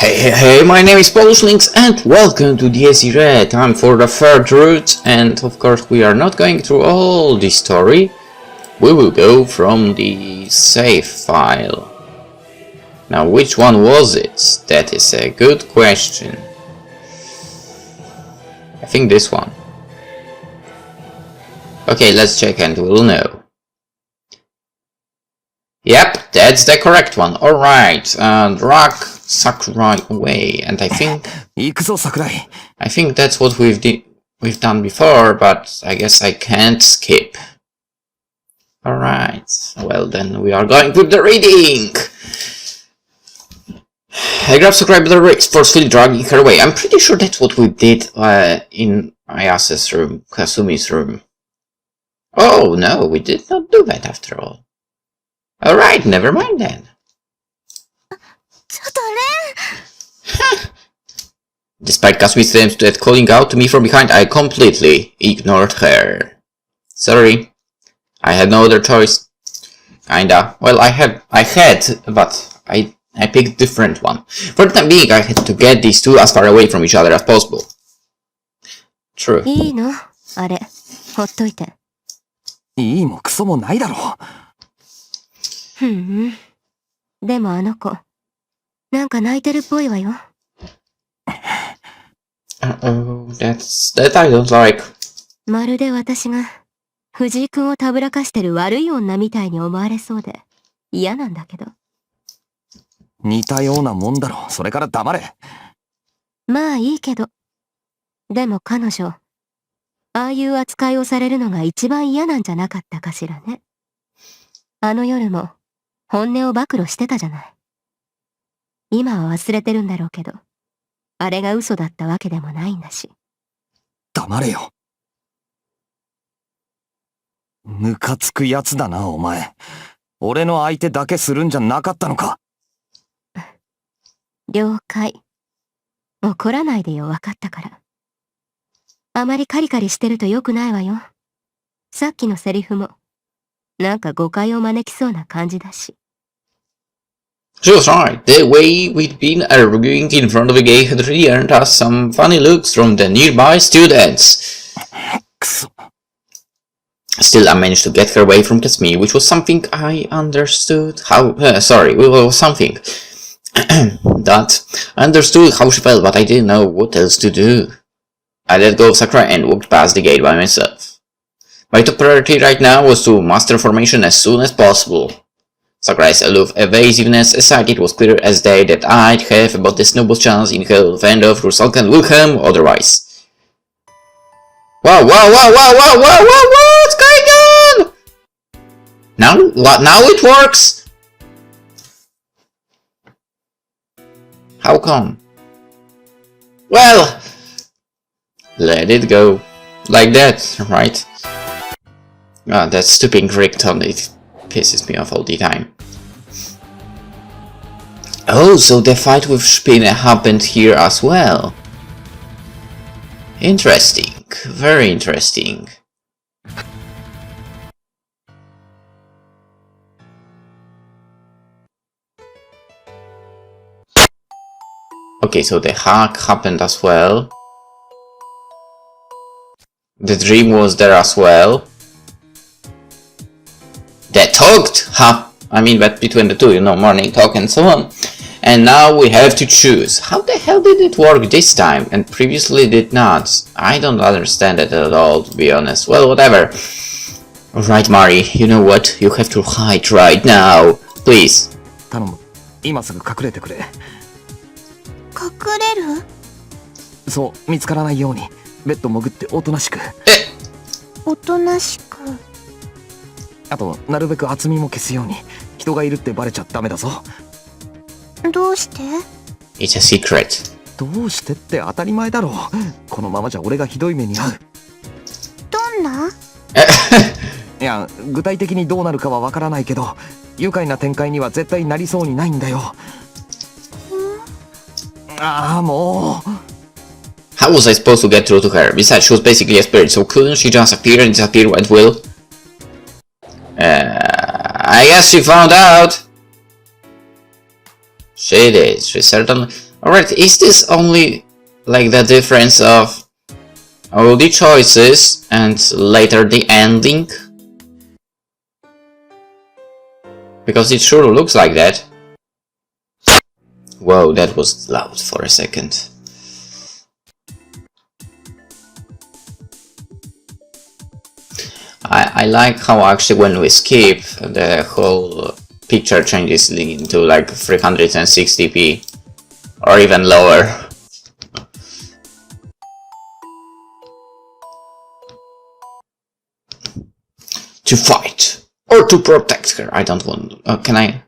Hey, my name is PolishLynx and welcome to the irae. Time for the third route, and of course we are not going through all the story. We will go from the save file. Now which one was it? That is a good question. I think this one. Okay, let's check and we'll know. Yep, that's the correct one. Alright, drag Sakurai away, and I think that's what we've done before, but I guess I can't skip. Alright, well then we are going with the reading! I grab Sakurai by the wrist, forcefully dragging her away. I'm pretty sure that's what we did in Ayase's room, Kasumi's room. Oh no, we did not do that after all. Alright, never mind then. Despite Kasumi's attempts at calling out to me from behind, I completely ignored her. Sorry. I had no other choice. Kinda. Well, I had, but I picked a different one. For the time being, I had to get these two as far away from each other as possible. True. いいの？あれ、ほっといて。いいもクソもないだろ。でもあの子、なんか泣いてるっぽいわよ。that I don't like. まるで私が藤井君をたぶらかしてる悪い女みたいに思われそうで嫌なんだけど。似たようなもんだろ。それから黙れ。まあいいけど。でも彼女、ああいう扱いをされるのが一番嫌なんじゃなかったかしらね。あの夜も本音を暴露してたじゃない。今は忘れてるんだろうけど、あれが嘘だったわけでもないんだし。黙れよ。ムカつくやつだな、お前。俺の相手だけするんじゃなかったのか。了解。怒らないでよ、わかったから。あまりカリカリしてると良くないわよ。さっきのセリフも、なんか誤解を招きそうな感じだし。She was right. The way we'd been arguing in front of the gate had really earned us some funny looks from the nearby students. Still, I managed to get her away from Kasumi, which was something I understood how... something that I understood how she felt, but I didn't know what else to do. I let go of Sakura and walked past the gate by myself. My top priority right now was to master formation as soon as possible. Sakurai's aloof evasiveness aside, it was clear as day that I'd have about the snowball's chance in hell fend off Rusalk and Wilhelm otherwise. Wow, what's going on? Now it works? How come? Well, let it go. Like that, right? Ah, that stupid ringtone, it pisses me off all the time. Oh, so the fight with Spinne happened here as well. Interesting. Very interesting. Okay, so the hack happened as well. The dream was there as well. The talked but between the two, morning talk and so on. And now we have to choose. How the hell did it work this time and previously did not? I don't understand it at all, to be honest. Well, whatever. Alright, Mari, you know what? You have to hide right now. Please. 頼む。今すぐ隠れてくれ。隠れる？そう、見つからないように。ベッド潜っておとなしく。おとなしく。あと、なるべく厚みも消すように。人がいるってバレちゃダメだぞ。どうして？ It's a secret. どうしてって当たり前だろう。このままじゃ俺がひどい目に遭う。どんな？いや、具体的にどうなるかはわからないけど、愉快な展開には絶対なりそうにないんだよ。ああ、もう。How was I supposed to get through to her? Besides, she was basically a spirit, so couldn't she just appear and disappear at will? I guess she found out. She did. She certainly... Alright, is this only like the difference of all the choices and later the ending? Because it sure looks like that. Whoa, that was loud for a second. I like how actually when we skip, the whole picture changes into like 360p or even lower. To fight or to protect her. I don't want. Can I?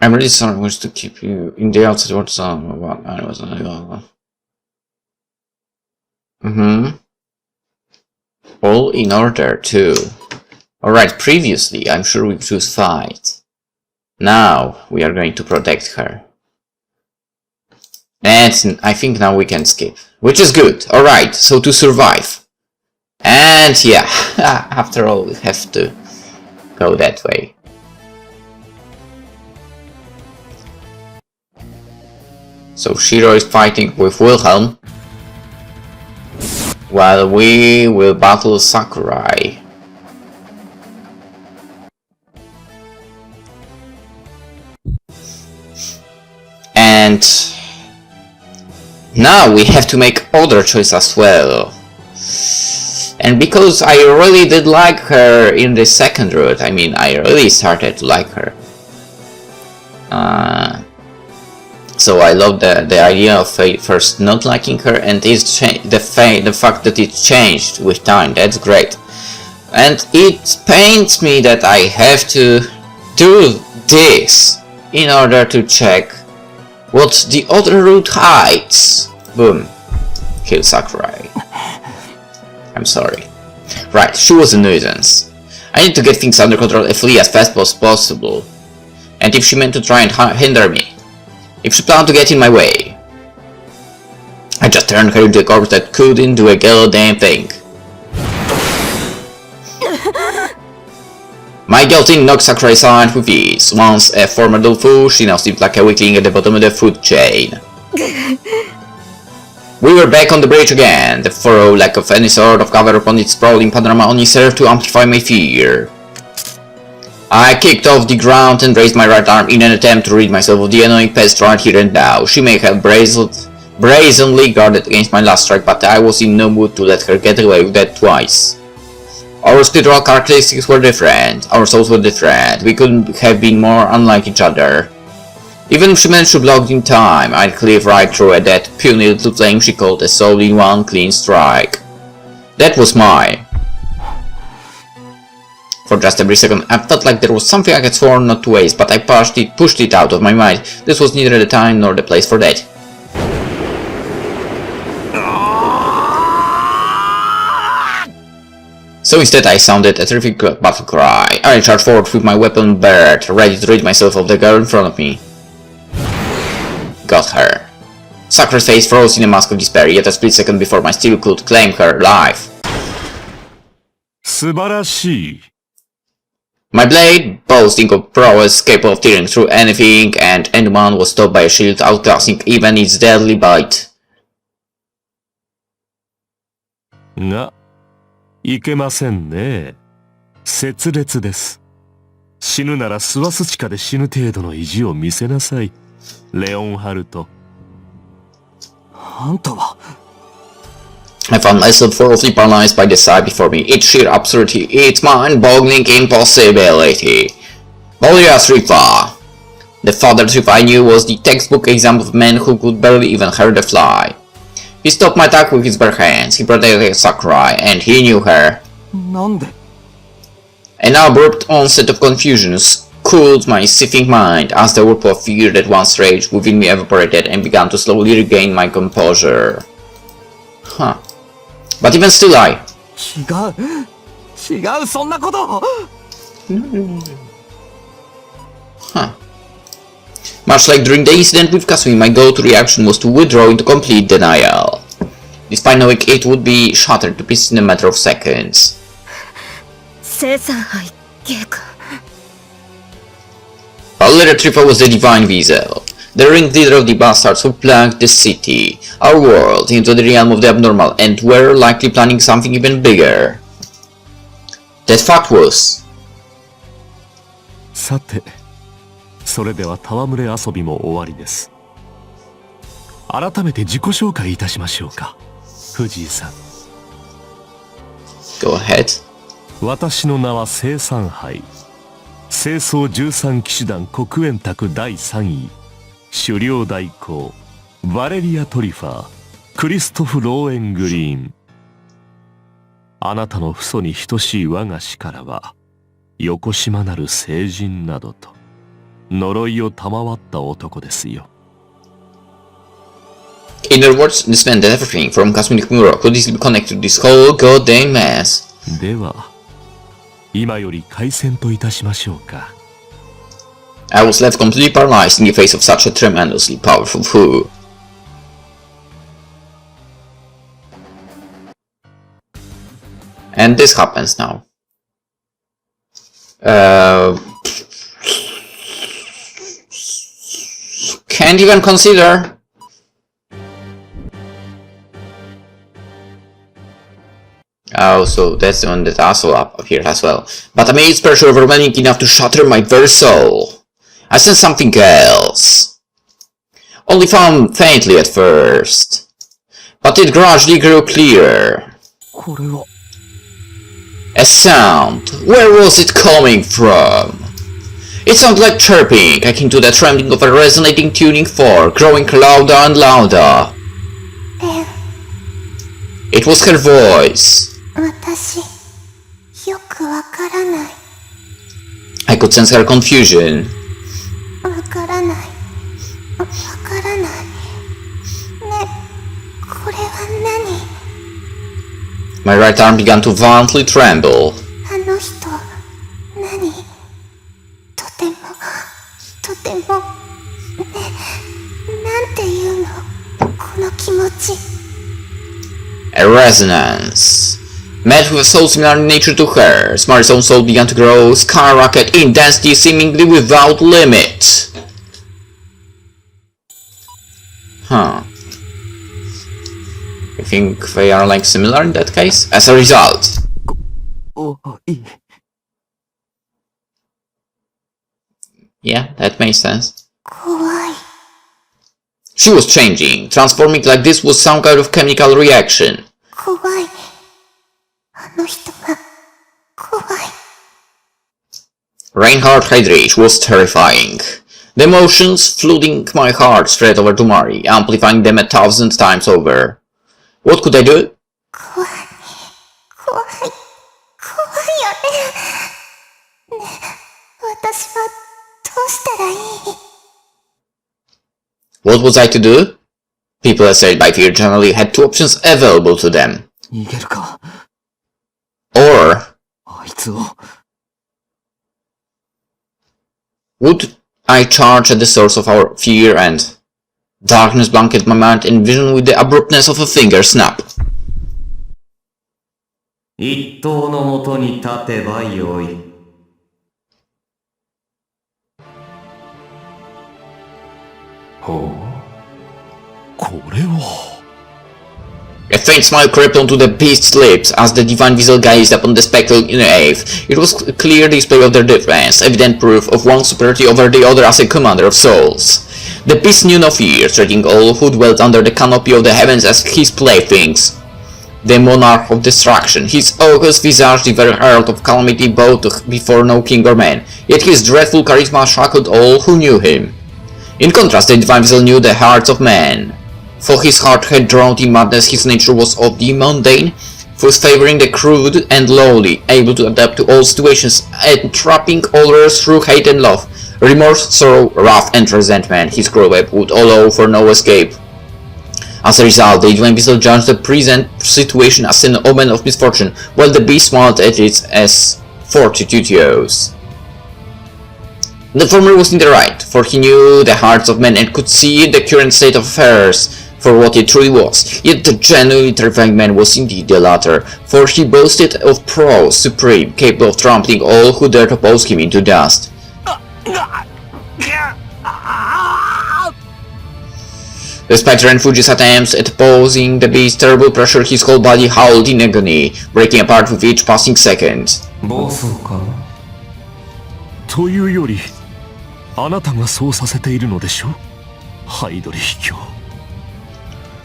I'm really sorry. I wish to keep you in the outside world zone. What I was. All in order to. Alright, previously I'm sure we choose fight. Now we are going to protect her. And I think now we can skip. Which is good. Alright, so to survive. And yeah, after all we have to go that way. So Shiro is fighting with Wilhelm, while we will battle Sakurai. And now we have to make other choice as well. And because I really did like her in the second route, I mean I really started to like her. So I love the idea of first not liking her, and the fact that it changed with time. That's great. And it pains me that I have to do this in order to check what the other route hides. Boom. Kill Sakurai. I'm sorry. Right, she was a nuisance. I need to get things under control and flee as fast as possible. And if she meant to try and hinder me, if she planned to get in my way, I just turned her into a corpse that couldn't do a goddamn thing. My guillotine knocked Sakurai silent with ease. Once a formidable foe, she now seemed like a weakling at the bottom of the food chain. We were back on the bridge again. The thorough lack of any sort of cover upon its sprawling panorama only served to amplify my fear. I kicked off the ground and raised my right arm in an attempt to rid myself of the annoying pest right here and now. She may have brazenly guarded against my last strike, but I was in no mood to let her get away with that twice. Our spiritual characteristics were different, our souls were different, we couldn't have been more unlike each other. Even if she managed to block in time, I'd cleave right through at that puny little flame she called a soul in one clean strike. That was mine. For just a brief second, I felt like there was something I had sworn not to waste, but I pushed it out of my mind. This was neither the time nor the place for that. So instead I sounded a terrific battle cry. I charged forward with my weapon bared, ready to rid myself of the girl in front of me. Got her. Sakurai's face froze in a mask of despair, yet a split second before my steel could claim her life. My blade, boasting of prowess, capable of tearing through anything and anyone, was stopped by a shield outclassing even its deadly bite. が、いけませんね。切烈です。死ぬならスワスチカで死ぬ程度の意地を見せなさい。レオンハルト。あんたは I found myself thoroughly paralyzed by the sight before me. It's sheer absurdity. It's mind-boggling impossibility. Valia's Rifa. The father's Rifa I knew was the textbook example of a man who could barely even hurt a fly. He stopped my attack with his bare hands. He protected Sakurai, and he knew her. なんで An abrupt onset of confusion cooled my seething mind as the whirlpool of fear that once raged within me evaporated and began to slowly regain my composure. Huh. But even still I... 違う、そんなこと Huh. Much like during the incident with Kasumi, my go-to reaction was to withdraw into complete denial, despite knowing it would be shattered to pieces in a matter of seconds. 生産杯系か A later Trifa was the divine vessel. the ringleader of the bastards who plagued the city, our world, into the realm of the abnormal, and were likely planning something even bigger. That fact was... さて、それでは戯れ遊びも終わりです。改めて自己紹介いたしましょうか、藤井さん。Go ahead. 私の名は聖三杯。清掃13騎士団黒煙卓第3位。狩猟代行。バレリア・トリファー。クリストフ・ローエングリーン。あなたの父祖に等しい我が死からは、横島なる聖人などと、呪いを賜った男ですよ。In other words, this meant that everything from cosmetic mirror could easily be connected to this whole goddamn mess. では、今より開戦といたしましょうか。I was left completely paralyzed in the face of such a tremendously powerful foe. And this happens now. Can't even consider. Oh, so that's the one that also appeared as well. But amazed pressure overwhelming enough to shatter my very soul. I sensed something else. Only found faintly at first. But it gradually grew clearer. これは A sound. Where was it coming from? It sounded like chirping, akin to the trembling of a resonating tuning fork, growing louder and louder. It was her voice. 私、よくわからない。I could sense her confusion. わからない。わからない。ね、これは何？ My right arm began to violently tremble. あの人、何？とても、ね、なんていうの？この気持ち。A resonance. Met with a soul similar in nature to hers, Mari's own soul began to grow, skyrocket in density seemingly without limit. Huh. You think they are like similar in that case? As a result. おいい Yeah, that makes sense. 怖い。She was changing, transforming like this was some kind of chemical reaction. 怖い。あの人が怖い。Reinhard Heydrich was terrifying. The emotions flooding my heart spread over to Mari, amplifying them 1,000 times over. What could I do? 怖い。怖い。怖いよね。ね、私はどうしたらいい？ What was I to do? People assailed by fear generally had two options available to them. 逃げるか Or あいつを would I charge at the source of our fear and darkness blanketed my mind and vision with the abruptness of a finger snap. 一刀のもとに立てばよい。ほう、これは。A faint smile crept onto the beast's lips as the divine vessel gazed upon the spectacle in awe. It was a clear display of their difference, evident proof of one's superiority over the other as a commander of souls. The beast knew no fear, treating all who dwelt under the canopy of the heavens as his playthings. The monarch of destruction, his august visage the very herald of calamity bowed before no king or man, yet his dreadful charisma shackled all who knew him. In contrast, the divine vessel knew the hearts of men. For his heart had drawn in madness, his nature was of the mundane, was favoring the crude and lowly, able to adapt to all situations, entrapping others through hate and love, remorse, sorrow, wrath, and resentment. His cruel web would allow for no escape. As a result, the divine vessel judged the present situation as an omen of misfortune, while the beast smiled at it as fortuitous. The former was in the right, for he knew the hearts of men and could see the current state of affairs for what it truly was. Yet the genuinely terrifying man was indeed the latter, for he boasted of prowess supreme, capable of trampling all who dared oppose him into dust. Despite Renfuji's attempts at opposing the beast's terrible pressure, his whole body howled in agony, breaking apart with each passing second. 暴走かな。というより、あなたがそうさせているのでしょ、ハイドリヒ教。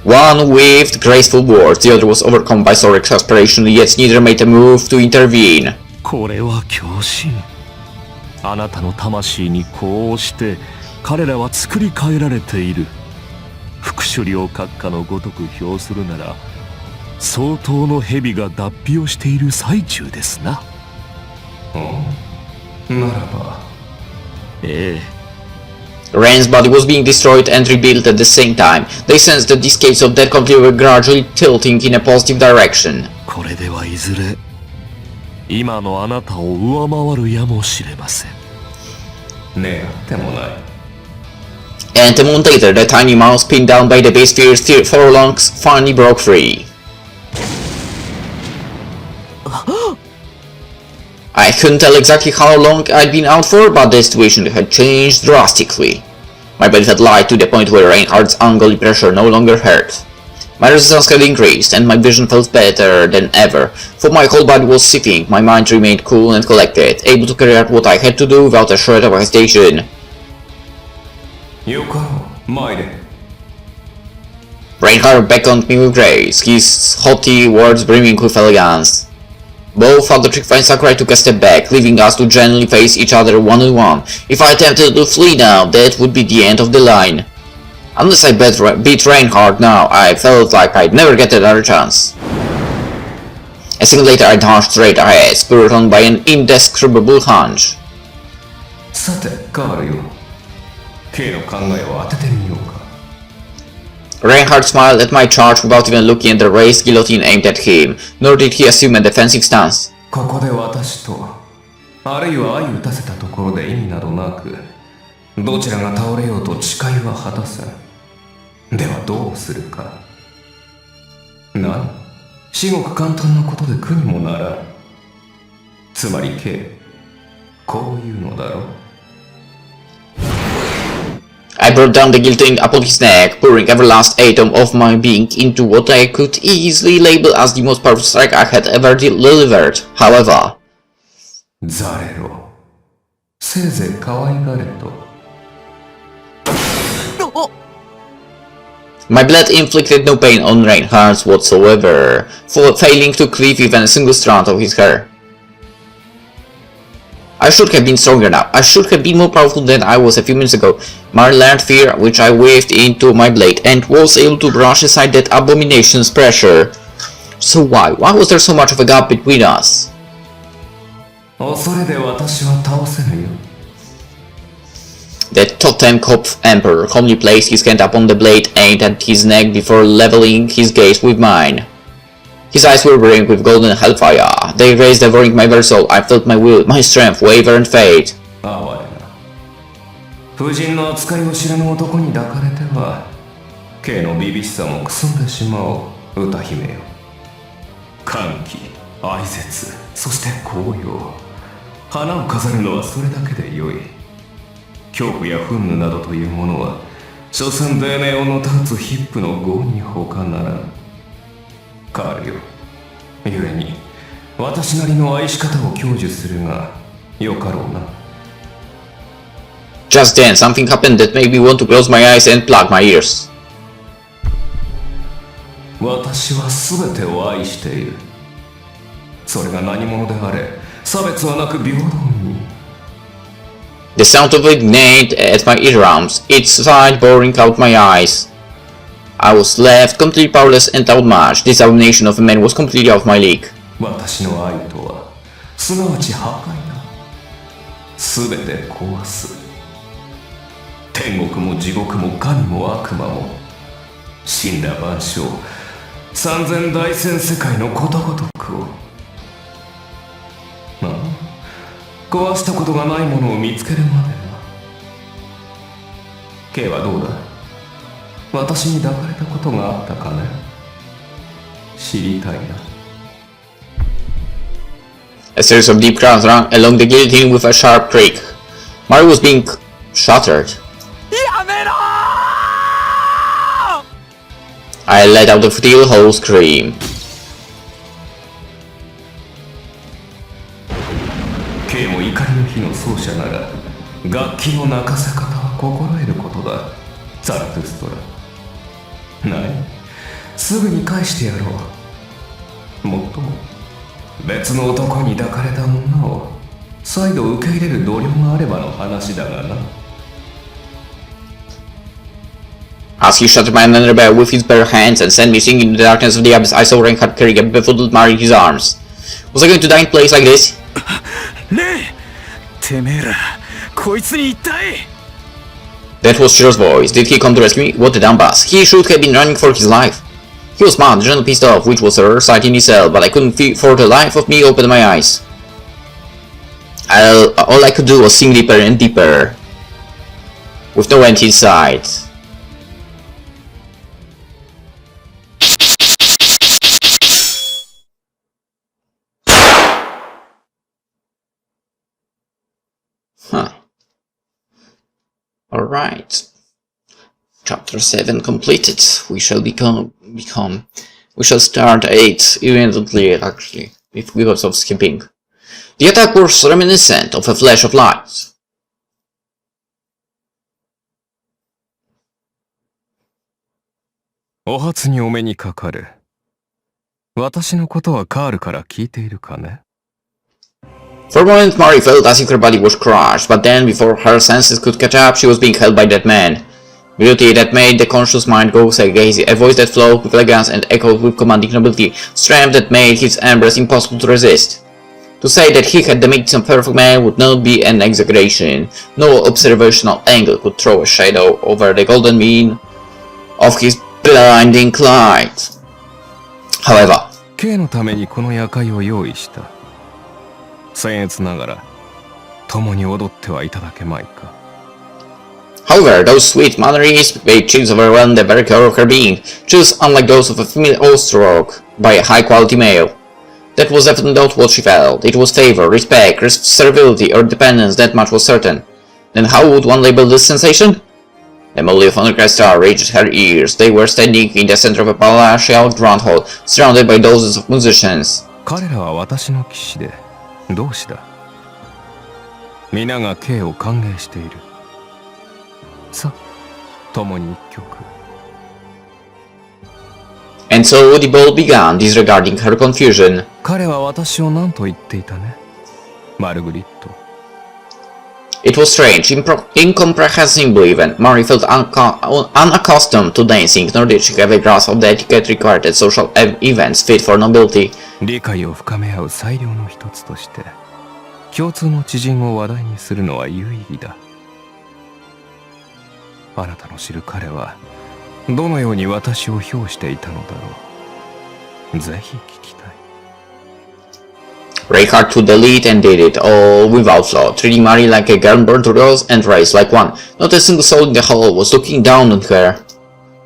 One waved graceful words, the other was overcome by sore exasperation, yet neither made a move to intervene. これは狂信。あなたの魂にこうして彼らは作り変えられている。副所領閣下のごとく評するなら、相当の蛇が脱皮をしている最中ですな。ならば。ええ。Ren's body was being destroyed and rebuilt at the same time. They sensed that the scales of their conflict were gradually tilting in a positive direction. これではいずれ今のあなたを上回るやもしれません。願ってもない。And a moment later, the tiny mouse pinned down by the beast's fierce phalanx finally broke free. I couldn't tell exactly how long I'd been out for, but the situation had changed drastically. My body had lied to the point where Reinhardt's ungodly pressure no longer hurt. My resistance had increased, and my vision felt better than ever, for my whole body was seething. My mind remained cool and collected, able to carry out what I had to do without a shred of hesitation. よかろう、参れ。Reinhardt beckoned me with grace, his haughty words brimming with elegance. Both of the trick-fine samurai took a step back, leaving us to gently face each other one-on-one. If I attempted to flee now, that would be the end of the line. Unless I beat Reinhardt now, I felt like I'd never get another chance. A second later, I danced straight ahead, spurred on by an indescribable hunch. さて、カールよ。K の考えを当ててみようか。Reinhardt smiled at my charge without even looking at the raised guillotine aimed at him, nor did he assume a defensive stance. ここで私と、あるいは相打たせたところで意味などなく、どちらが倒れようと誓いは果たせん。ではどうするか。何？至極簡単なことで苦にもならん。つまり K、こういうのだろう。I brought down the guillotine upon his neck, pouring every last atom of my being into what I could easily label as the most powerful strike I had ever delivered. However, ザレロ、せいぜい可愛がれと。my blade inflicted no pain on Reinhardt whatsoever, failing to cleave even a single strand of his hair. I should have been stronger now. I should have been more powerful than I was a few minutes ago. My learned fear, which I waved into my blade, and was able to brush aside that abomination's pressure. So why was there so much of a gap between us? 恐れで私は倒せぬよ。The Totenkopf Emperor calmly placed his hand upon the blade aimed at his neck before leveling his gaze with mine. His eyes were brilliant with golden hellfire. They raised, devouring my very soul. I felt my will, my strength waver and fade. 哀れな。夫人の扱いを知らぬ男に抱かれては、K のビビしさもくすんでしまおう、歌姫よ。歓喜、哀絶、そして高揚。花を飾るのはそれだけでよい。恐怖や憤怒などというものは、所詮泥名をのたつヒップの業に他ならん。カールよ。ゆえに、私なりの愛し方を享受するが、よかろうな。Just then, something happened that made me want to close my eyes and plug my ears. 私は全てを愛している。それが何者であれ、差別はなく平等に。The sound of it gnawed at my eardrums, its side boring out my eyes. I was left completely powerless and outmatched. This abomination of a man was completely off my league. 私の愛とは、すなわち破壊だ。全て壊す。天国も地獄も神も悪魔も、神羅万象、三千大千世界のことごとくを。ああ、壊したことがないものを見つけるまでな。K はどうだ？私に抱かれたことがあったかね？知りたいな。A series of deep crowns ran along the guillotine with a sharp creak. Mario was being shattered. やめろー I let out a futile hollow scream. K も怒りの火の奏者なら楽器の泣かせ方は心得ることだ。ザラトゥストラ。ない、すぐに返してやろう。もっとも別の男に抱かれた女を再度受け入れる度量があればの話だがな。 As he shut my under bell with his bare hands and sent me singing in the darkness of the abyss, I saw Reinhardt carrying a befuddled Mari in his arms. Was I going to die in place like this? ねえ、てめえら、こいつに言ったい。 That was Shiro's voice. Did he come to rescue me? What a dumbass. He should have been running for his life. He was mad, generally pissed off, which was a rare sight in itself, but I couldn't for the life of me open my eyes. All I could do was sink deeper and deeper, with no end in sight. Huh. Alright. Chapter 7 completed. We shall we shall start 8 immediately, actually, with because of skipping. The attack was reminiscent of a flash of light. お初にお目にかかる。私のことはカールから聞いているかね？ For a moment, Mari felt as if her body was crushed, but then, before her senses could catch up, she was being held by that man. Beauty that made the conscious mind go hazy, a voice that flowed with elegance and echoed with commanding nobility, strength that made his embrace impossible to resist. To say that he had the makings of a perfect man would not be an exaggeration. No observational angle could throw a shadow over the golden mean of his blinding light. However, K のためにこの夜会を用意した。僭越ながら共に踊ってはいただけまいか。 However, those sweet manneries made chills overwhelm the very core of her being, chills unlike those of a female awestruck by a high-quality male. That was definitely not what she felt. It was favor, respect, servility, or dependence, that much was certain. Then how would one label this sensation? The melody of orchestra reached her ears. They were standing in the center of a palatial grand hall, surrounded by dozens of musicians. 彼らは私の騎士で同志だ。皆が K を歓迎している。さあ、共に一曲。And so the ball began, disregarding her confusion. 彼は私を何と言っていたね、マルグリット。It was strange, incomprehensible even. Mari felt unaccustomed to dancing, nor did she have a grasp of the etiquette required at social events fit for nobility. 理解を深め合う最良の一つとして、共通の知人を話題にするのは有意義だ。あなたの知る彼は、どのように私を評していたのだろう。ぜひ聞きたい。Reinhardt took the lead and did it all without flaw, treating Mari like a girl burned to rose and raised like one. Not a single soul in the hall was looking down on her.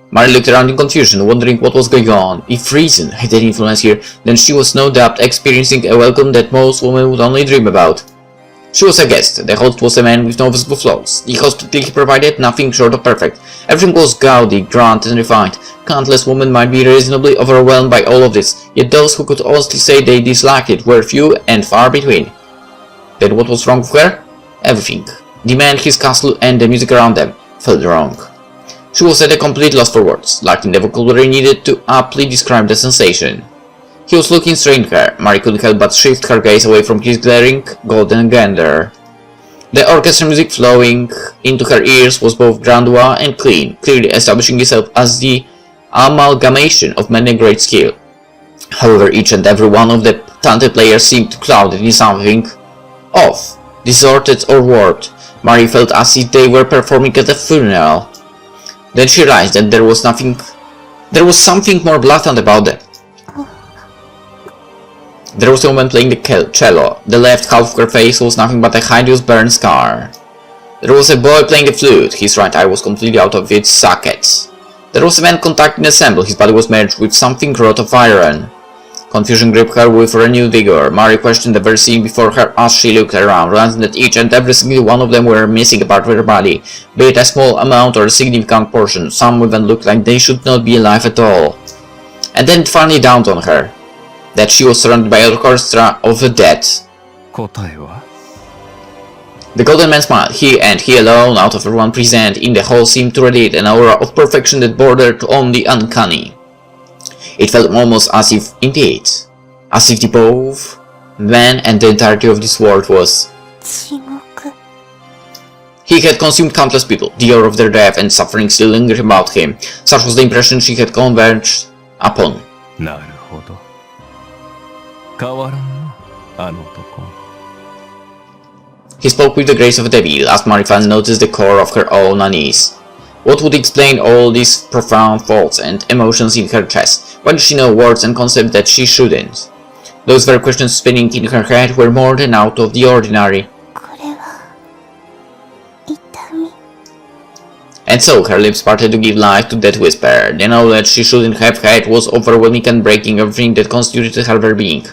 Mari looked around in confusion, wondering what was going on. If reason had any influence here, then she was no doubt experiencing a welcome that most women would only dream about. She was a guest. The host was a man with no visible flaws. The hospitality he provided, nothing short of perfect. Everything was gaudy, grand, and refined. Countless women might be reasonably overwhelmed by all of this, yet those who could honestly say they disliked it were few and far between. Then what was wrong with her? Everything. The man, his castle, and the music around them felt wrong. She was at a complete loss for words, lacking the vocabulary needed to aptly describe the sensation. He was looking straight at her. Mari couldn't help but shift her gaze away from his glaring golden grandeur. The orchestra music flowing into her ears was both grandeur and clean, clearly establishing itself as the amalgamation of many great skill. However, each and every one of the talented players seemed to cloud in something off, distorted or warped. Mari felt as if they were performing at a funeral. Then she realized that there was something more blatant about them. There was a woman playing the cello. The left half of her face was nothing but a hideous burn scar. There was a boy playing the flute. His right eye was completely out of its sockets. There was a man conducting the ensemble. His body was merged with something wrought of iron. Confusion gripped her with renewed vigor. Mari questioned the very scene before her as she looked around, realizing that each and every single one of them were missing a part of their body, be it a small amount or a significant portion. Some even looked like they should not be alive at all. And then it finally dawned on her that she was surrounded by an orchestra of the dead. 答えは The golden man smiled. He and he alone, out of everyone present in the hall, seemed to radiate an aura of perfection that bordered on the uncanny. It felt almost as if, indeed, as if the both man and the entirety of this world was. 地獄 He had consumed countless people. The aura of their death and suffering still lingered about him. Such was the impression she had converged upon. なるほど。変わらんな、あの男。 He spoke with the grace of a devil, as Marifan noticed the core of her own unease. What would explain all these profound thoughts and emotions in her chest? Why did she know words and concepts that she shouldn't? Those very questions spinning in her head were more than out of the ordinary. これは痛み And so her lips parted to give life to that whisper. The knowledge she shouldn't have had was overwhelming and breaking everything that constituted her very being.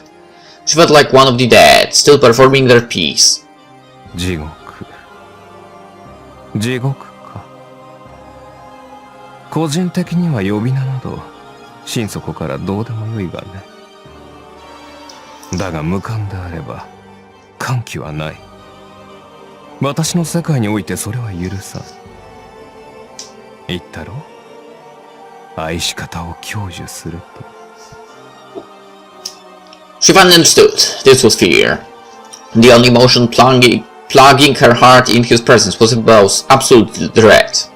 She felt like one of the dead, still performing their piece. 地獄。地獄か。個人的には呼び名など心底からどうでもよいがね。だが無冠であれば歓喜はない。私の世界においてそれは許さん。言ったろ、愛し方を享受すると。 She finally understood. This was fear. The only emotion plugging her heart in his presence was about absolute dread.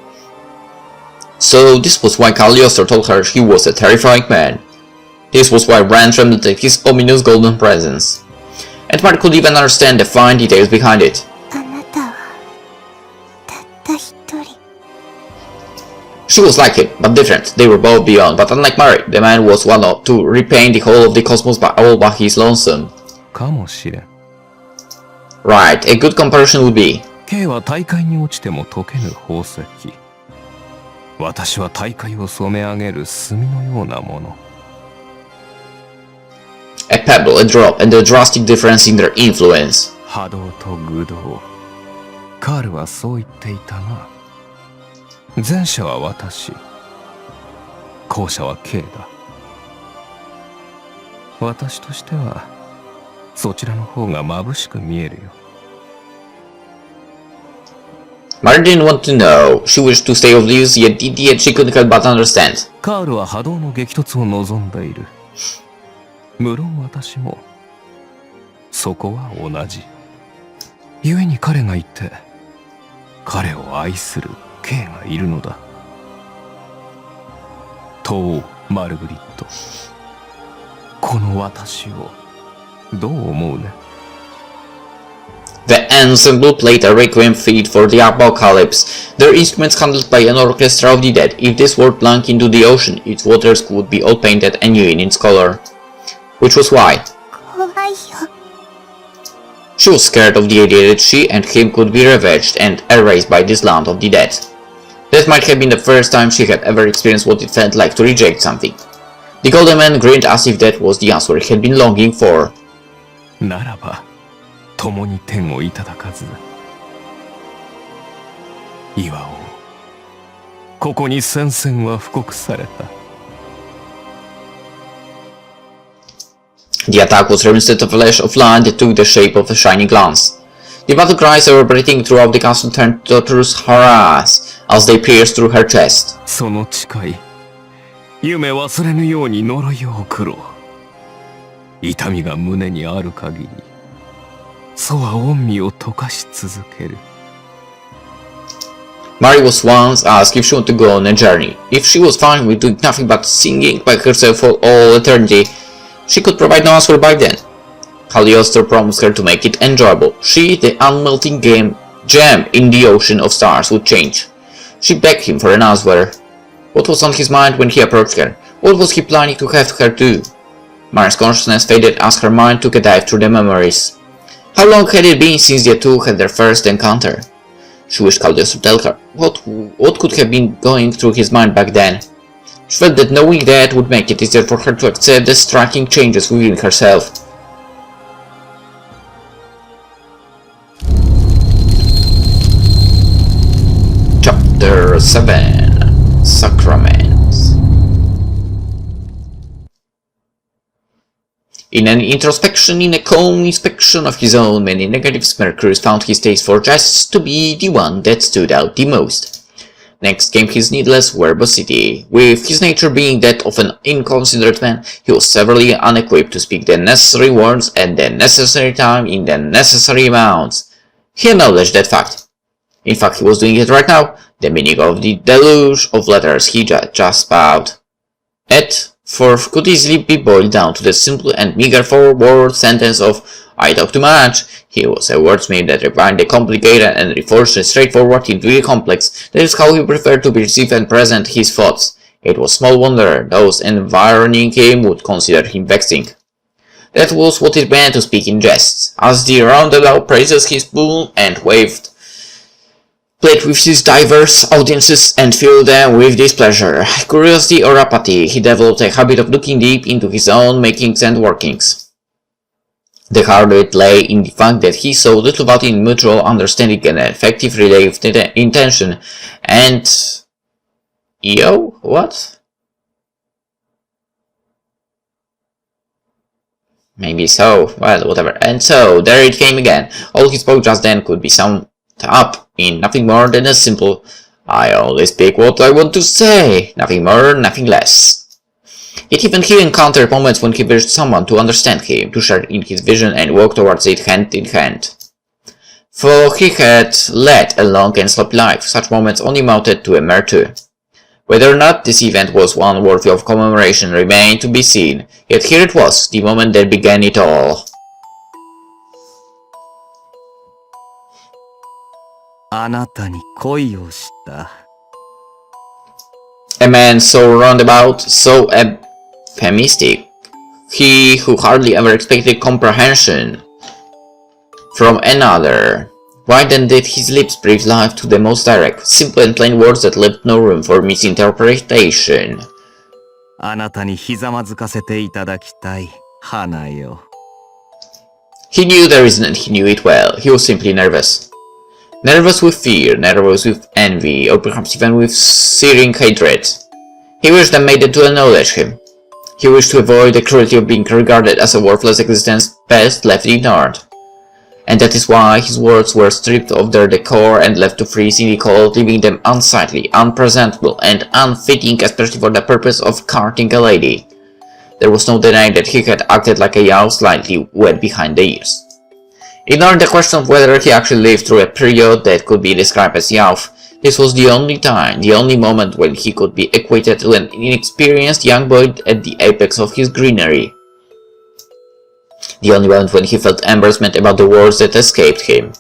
So this was why Cagliostro told her he was a terrifying man. This was why Ran trembled at his ominous golden presence. And Mark could even understand the fine details behind it. あなたはたった一人 She was like him, but different. They were both beyond, but unlike Mary, the man was one to repaint the whole of the cosmos all by his lonesome. かもしれん。 Right, a good comparison would be. K は大海に落ちても溶けぬ宝石。私は大海を染め上げる炭のようなもの。 A pebble, a drop, and a drastic difference in their influence. 波動と愚動。カールはそう言っていたな。前者は私。後者は K だ。私としてはそちらの方が眩しく見えるよ。 Mary didn't want to know. She wished to stay oblivious, yet she couldn't help but understand. カールは波動の激突を望んでいる。無論私もそこは同じ。故に彼がいて彼を愛する K がいるのだ。東王マルグリット、この私をどう思うね。 The ensemble played a requiem feat for the apocalypse, their instruments handled by an orchestra of the dead. If this were plunged into the ocean, its waters would be all painted anew in its color. Which was why 怖いよ she was scared of the idea that she and him could be ravaged and erased by this land of the dead. That might have been the first time she had ever experienced what it felt like to reject something. The golden man grinned as if that was the answer he had been longing for. ならば共に天をいただかず。岩尾、ここに戦線は布告された。 The attack was instead of a flash of light that took the shape of a shining glance. The battle cries reverberating throughout the castle turned to torturous hurrahs as they pierced through her chest. その誓い、夢忘れぬように呪いを送ろう。痛みが胸にある限り、そは恩義を溶かし続ける。 Mary was once asked if she wanted to go on a journey. If she was fine with doing nothing but singing by herself for all eternity, she could provide no answer by then. Cagliostro promised her to make it enjoyable. She, the unmelting gem in the ocean of stars, would change. She begged him for an answer. What was on his mind when he approached her? What was he planning to have her do? Mary's consciousness faded as her mind took a dive through the memories. How long had it been since the two had their first encounter? She wished Cagliostro to tell her what could have been going through his mind back then. She felt that knowing that would make it easier for her to accept the striking changes within herself. Chapter 7 Sacraments. In an introspection, in a calm inspection of his own many negatives, Mercurius found his taste for jests to be the one that stood out the most. Next came his needless verbosity. With his nature being that of an inconsiderate man, he was severely unequipped to speak the necessary words at the necessary time in the necessary amounts. He acknowledged that fact. In fact, he was doing it right now. The meaning of the deluge of letters he just spouted could easily be boiled down to the simple and meager four-word sentence of "I talk too much." He was a wordsmith that refined the complicated and reforged the straightforward into the complex. That is how he preferred to perceive and present his thoughts. It was small wonder those environing him would consider him vexing. That was what it meant to speak in jests. As the roundabout praises his spoon and played with his diverse audiences and filled them with displeasure, curiosity or apathy, he developed a habit of looking deep into his own makings and workings. The heart of it lay in the fact that he saw little about in mutual understanding and effective relay of intention, and... What? Maybe so, well, whatever. And so, there it came again. All he spoke just then could be summed up in nothing more than a simple, "I only speak what I want to say," nothing more, nothing less. Yet even he encountered moments when he wished someone to understand him, to share in his vision and walk towards it hand in hand. For he had led a long and sloppy life, such moments only amounted to a mere two. Whether or not this event was one worthy of commemoration remained to be seen, yet here it was, the moment that began it all. あなたに恋をした。 A man so roundabout, so euphemistic, he who hardly ever expected comprehension from another. Why then did his lips breathe life to the most direct, simple and plain words that left no room for misinterpretation? あなたにひざまずかせていただきたい、花よ。 He knew the reason and he knew it well. He was simply nervous. Nervous with fear, nervous with envy, or perhaps even with searing hatred. He wished the maiden to acknowledge him. He wished to avoid the cruelty of being regarded as a worthless existence best left ignored. And that is why his words were stripped of their decor and left to freeze in the cold, leaving them unsightly, unpresentable, and unfitting, especially for the purpose of courting a lady. There was no denying that he had acted like a yow slightly wet behind the ears. Ignoring the question of whether he actually lived through a period that could be described as youth, this was the only time, the only moment when he could be equated to an inexperienced young boy at the apex of his greenery. The only moment when he felt embarrassment about the words that escaped him.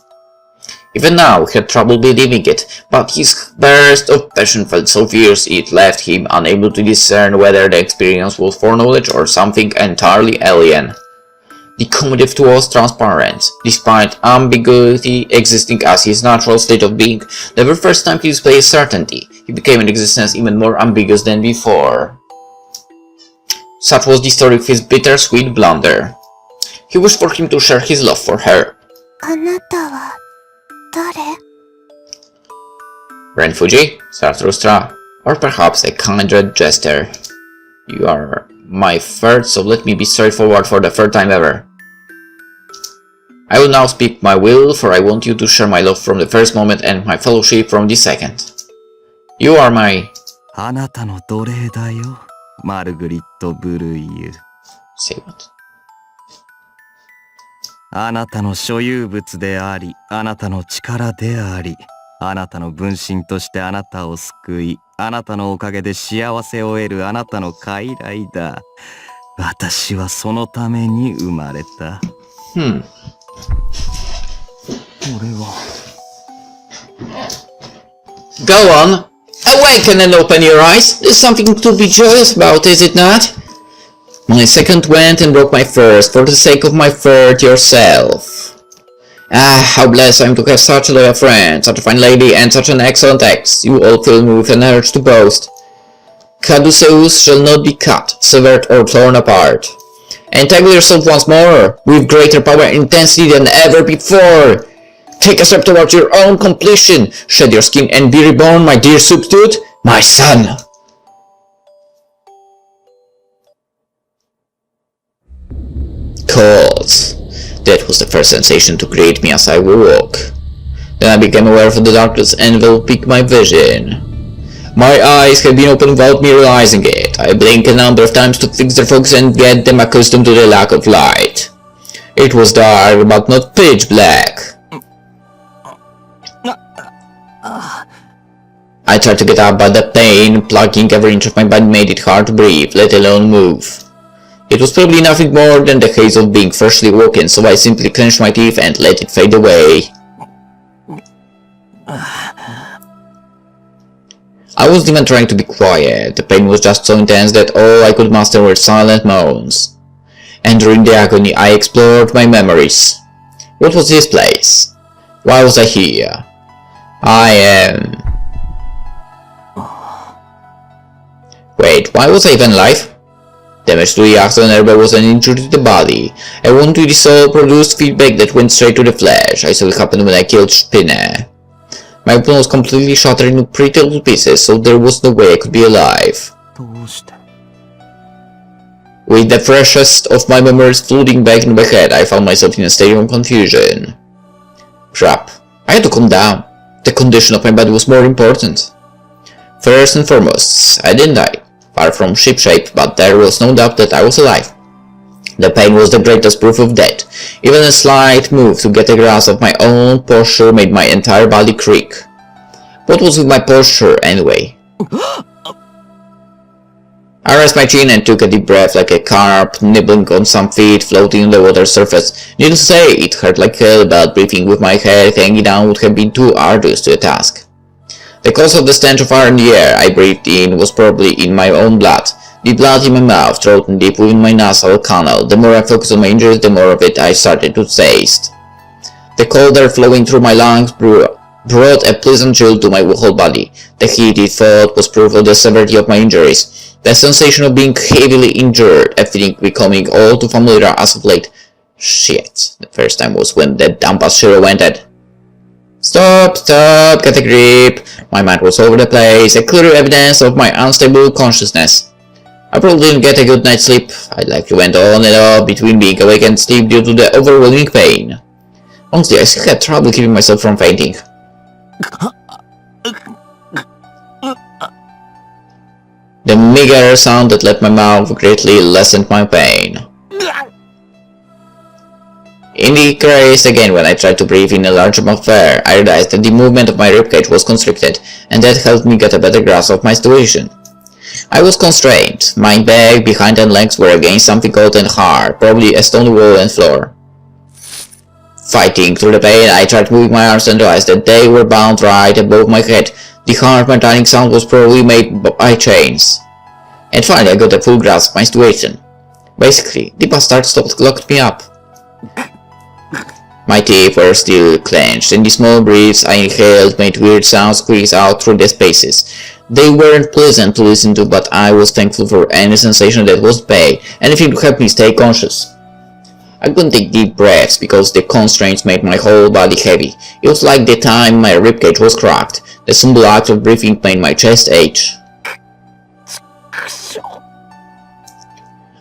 Even now he had trouble believing it, but his burst of passion felt so fierce it left him unable to discern whether the experience was foreknowledge or something entirely alien. The commodity was transparent, despite ambiguity existing as his natural state of being. The very first time he displayed certainty, he became an existence even more ambiguous than before. Such was the story of his bittersweet blunder. He wished for him to share his love for her. あなたは誰？ Renfuji, Zarathustra, or perhaps a kindred jester. You are my third, so let me be straightforward for the third time ever. I will now speak my will, for I want you to share my love from the first moment and my fellowship from the second. You are my... あなたの奴隷だよ、マルグリット・ブルイユ。 Say what? あなたの所有物であり、あなたの力であり、あなたの分身としてあなたを救い、あなたのおかげで幸せを得るあなたの傀儡だ。私はそのために生まれた。俺は。Go on! Awaken and open your eyes! There's something to be joyous about, is it not? My second went and broke my first, for the sake of my third yourself. Ah, how blessed I am to have such a loyal friend, such a fine lady, and such an excellent ex. You all fill me with an urge to boast. caduceus shall not be cut, severed, or torn apart. Entangle yourself once more, with greater power and intensity than ever before. Take a step towards your own completion. Shed your skin and be reborn, my dear substitute, my son. Cold. That was the first sensation to greet me as I woke. Then I became aware of the darkness enveloping my vision. My eyes had been open without me realizing it. I blinked a number of times to fix their focus and get them accustomed to the lack of light. It was dark, but not pitch black. I tried to get up, but the pain plugging every inch of my body made it hard to breathe, let alone move. It was probably nothing more than the haze of being freshly woken, so I simply clenched my teeth and let it fade away. I wasn't even trying to be quiet. The pain was just so intense that all I could muster were silent moans. And during the agony, I explored my memories. What was this place? Why was I here? Wait, why was I even alive? Damage to the axon elbow was an injury to the body. A wound to the soul produced feedback that went straight to the flesh. I saw it happen when I killed Spinner. My weapon was completely shattered into pretty little pieces, so there was no way I could be alive. With the freshest of my memories flooding back into my head, I found myself in a state of confusion. Crap. I had to calm down. The condition of my body was more important. First and foremost, I didn't die. Far from shipshape, but there was no doubt that I was alive. The pain was the greatest proof of death. Even a slight move to get a grasp of my own posture made my entire body creak. What was with my posture, anyway? I raised my chin and took a deep breath like a carp nibbling on some feet floating on the water's surface. Needless to say, it hurt like hell, but breathing with my head hanging down would have been too arduous to a task. The cause of the stench of air in the air I breathed in was probably in my own blood. The blood in my mouth, throat and deep within my nasal canal. The more I focused on my injuries, the more of it I started to taste. The cold air flowing through my lungs brought a pleasant chill to my whole body. The heat, it thought, was proof of the severity of my injuries. The sensation of being heavily injured, a feeling becoming all too familiar as of late. Shit, the first time was when that dumbass Shiro went at. Stop, get a grip. My mind was all over the place, a clear evidence of my unstable consciousness. I probably didn't get a good night's sleep. I likely went on and off between being awake and asleep due to the overwhelming pain. Honestly, I still had trouble keeping myself from fainting. The meager sound that left my mouth greatly lessened my pain. In the craze again when I tried to breathe in a large amount of air, I realized that the movement of my ribcage was constricted, and that helped me get a better grasp of my situation. I was constrained. My back, behind and legs were against something cold and hard, probably a stone wall and floor. Fighting through the pain, I tried moving my arms and realized that they were bound right above my head. The hard metallic sound was probably made by chains. And finally I got a full grasp of my situation. Basically, the bastard locked me up. My teeth were still clenched, and the small breaths I inhaled made weird sounds squeeze out through the spaces. They weren't pleasant to listen to, but I was thankful for any sensation that was pain, anything to help me stay conscious. I couldn't take deep breaths because the constraints made my whole body heavy. It was like the time my ribcage was cracked. The simple act of breathing made my chest ache.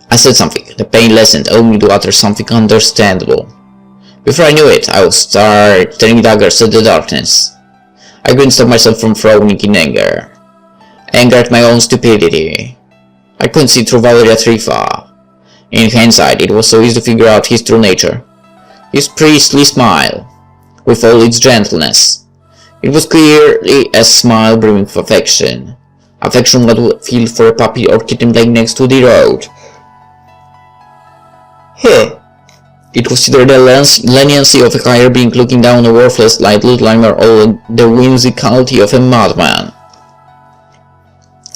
I said something. The pain lessened, only to utter something understandable. Before I knew it, I would start turning daggers at the darkness. I couldn't stop myself from frowning in anger. Anger at my own stupidity. I couldn't see through Valeria Trifa. In hindsight, it was so easy to figure out his true nature. His priestly smile, with all its gentleness. It was clearly a smile brimming with affection. Affection one would feel for a puppy or kitten playing next to the road. It was either the leniency of a higher being looking down a worthless light little limer or the whimsicality of a madman.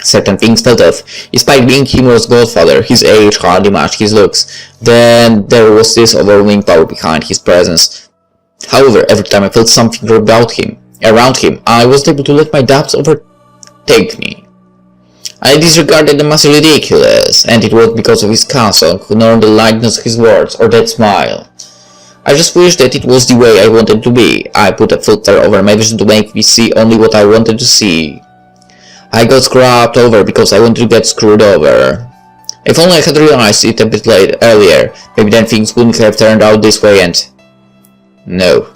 Certain things felt off. Despite being humorous godfather, his age hardly matched his looks. Then there was this overwhelming power behind his presence. However, every time I felt something around him, I was able to let my doubts overtake me. I disregarded them as ridiculous, and it was because of his counsel, nor the lightness of his words, or that smile. I just wished that it was the way I wanted to be. I put a filter over my vision to make me see only what I wanted to see. I got screwed over because I wanted to get screwed over. If only I had realized it a bit earlier, maybe then things wouldn't have turned out this way and... No.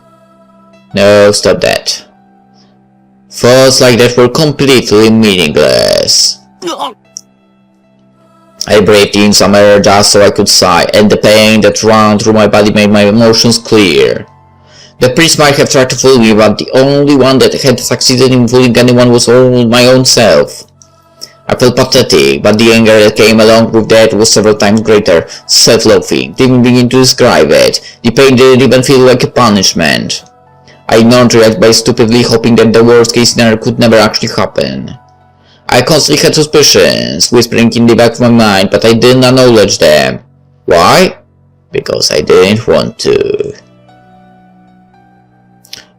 No, stop that. Thoughts like that were completely meaningless. I breathed in some air just so I could sigh, and the pain that ran through my body made my emotions clear. The priest might have tried to fool me, but the only one that had succeeded in fooling anyone was my own self. I felt pathetic, but the anger that came along with that was several times greater. Self-loathing, didn't begin to describe it. The pain didn't even feel like a punishment. I ignored it by stupidly hoping that the worst case scenario could never actually happen. I constantly had suspicions, whispering in the back of my mind, but I didn't acknowledge them. Why? Because I didn't want to.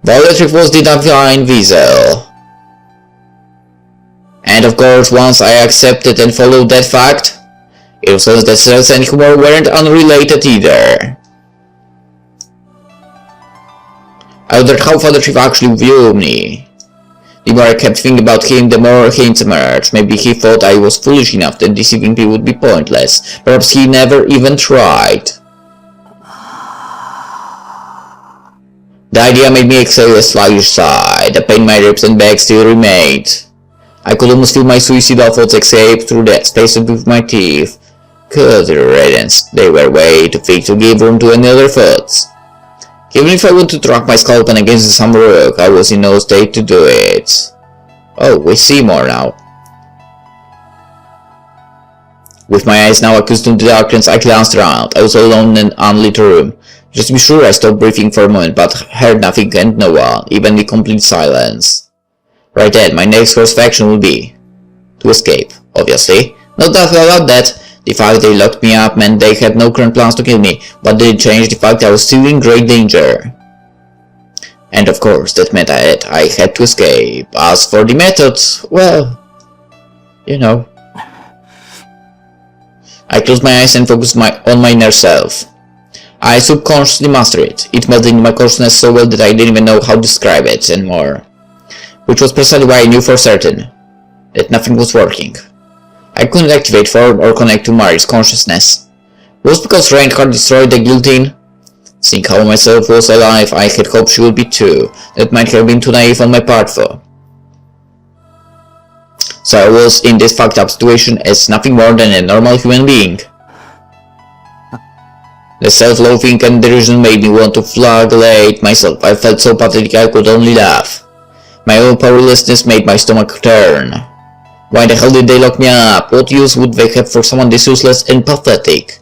Violet was the divine vessel. And of course, once I accepted and followed that fact, it was that stress and humor weren't unrelated either. I wondered how Father Chief actually viewed me. The more I kept thinking about him, the more hints emerged. Maybe he thought I was foolish enough that deceiving people would be pointless. Perhaps he never even tried. The idea made me exhale a sluggish sigh. The pain in my ribs and back still remained. I could almost feel my suicidal thoughts escape through the spaces with my teeth. Good riddance. They were way too thick to give room to any other thoughts. Even if I wanted to track my skull pen against some rock, I was in no state to do it. Oh, we see more now. With my eyes now accustomed to the darkness, I glanced around. I was alone in an unlit room. Just to be sure, I stopped breathing for a moment, but heard nothing and no one, even the complete silence. Right then, my next course of action would be to escape, obviously. No doubt about that. The fact they locked me up meant they had no current plans to kill me, but didn't change the fact I was still in great danger. And of course, that meant I had to escape. As for the methods, well, you know. I closed my eyes and focused on my inner self. I subconsciously mastered it. It melted into my consciousness so well that I didn't even know how to describe it anymore. Which was precisely why I knew for certain that nothing was working. I couldn't activate, form, or connect to Mari's consciousness. Was it because Reinhardt destroyed the Guillotine? Seeing how myself was alive, I had hoped she would be too. That might have been too naive on my part though. So I was in this fucked up situation as nothing more than a normal human being. The self-loathing and derision made me want to flagellate myself. I felt so pathetic I could only laugh. My own powerlessness made my stomach turn. Why the hell did they lock me up? What use would they have for someone this useless and pathetic?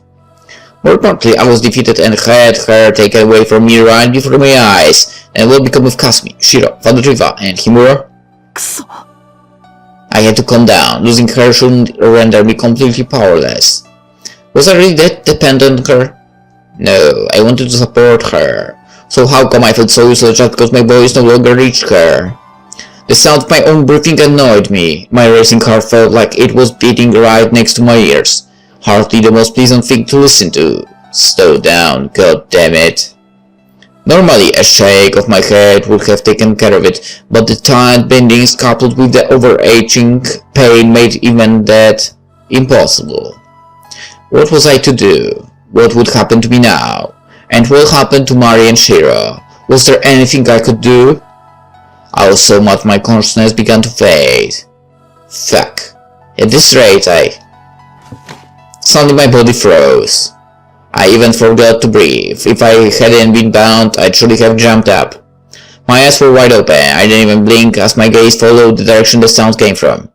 More importantly, I was defeated and had her taken away from me right before my eyes. And what became of Kasumi, Shiro, Father Riva, and Himura? I had to calm down. Losing her shouldn't render me completely powerless. Was I really that dependent on her? No, I wanted to support her. So how come I felt so useless just because my voice no longer reached her? The sound of my own breathing annoyed me. My racing heart felt like it was beating right next to my ears. Hardly the most pleasant thing to listen to. Slow down, god damn it. Normally, a shake of my head would have taken care of it, but the tight bendings coupled with the overarching pain made even that impossible. What was I to do? What would happen to me now? And what happened to Mari and Shiro? Was there anything I could do? I was so much my consciousness began to fade. Fuck. At this rate, suddenly my body froze. I even forgot to breathe. If I hadn't been bound, I'd surely have jumped up. My eyes were wide open. I didn't even blink as my gaze followed the direction the sound came from.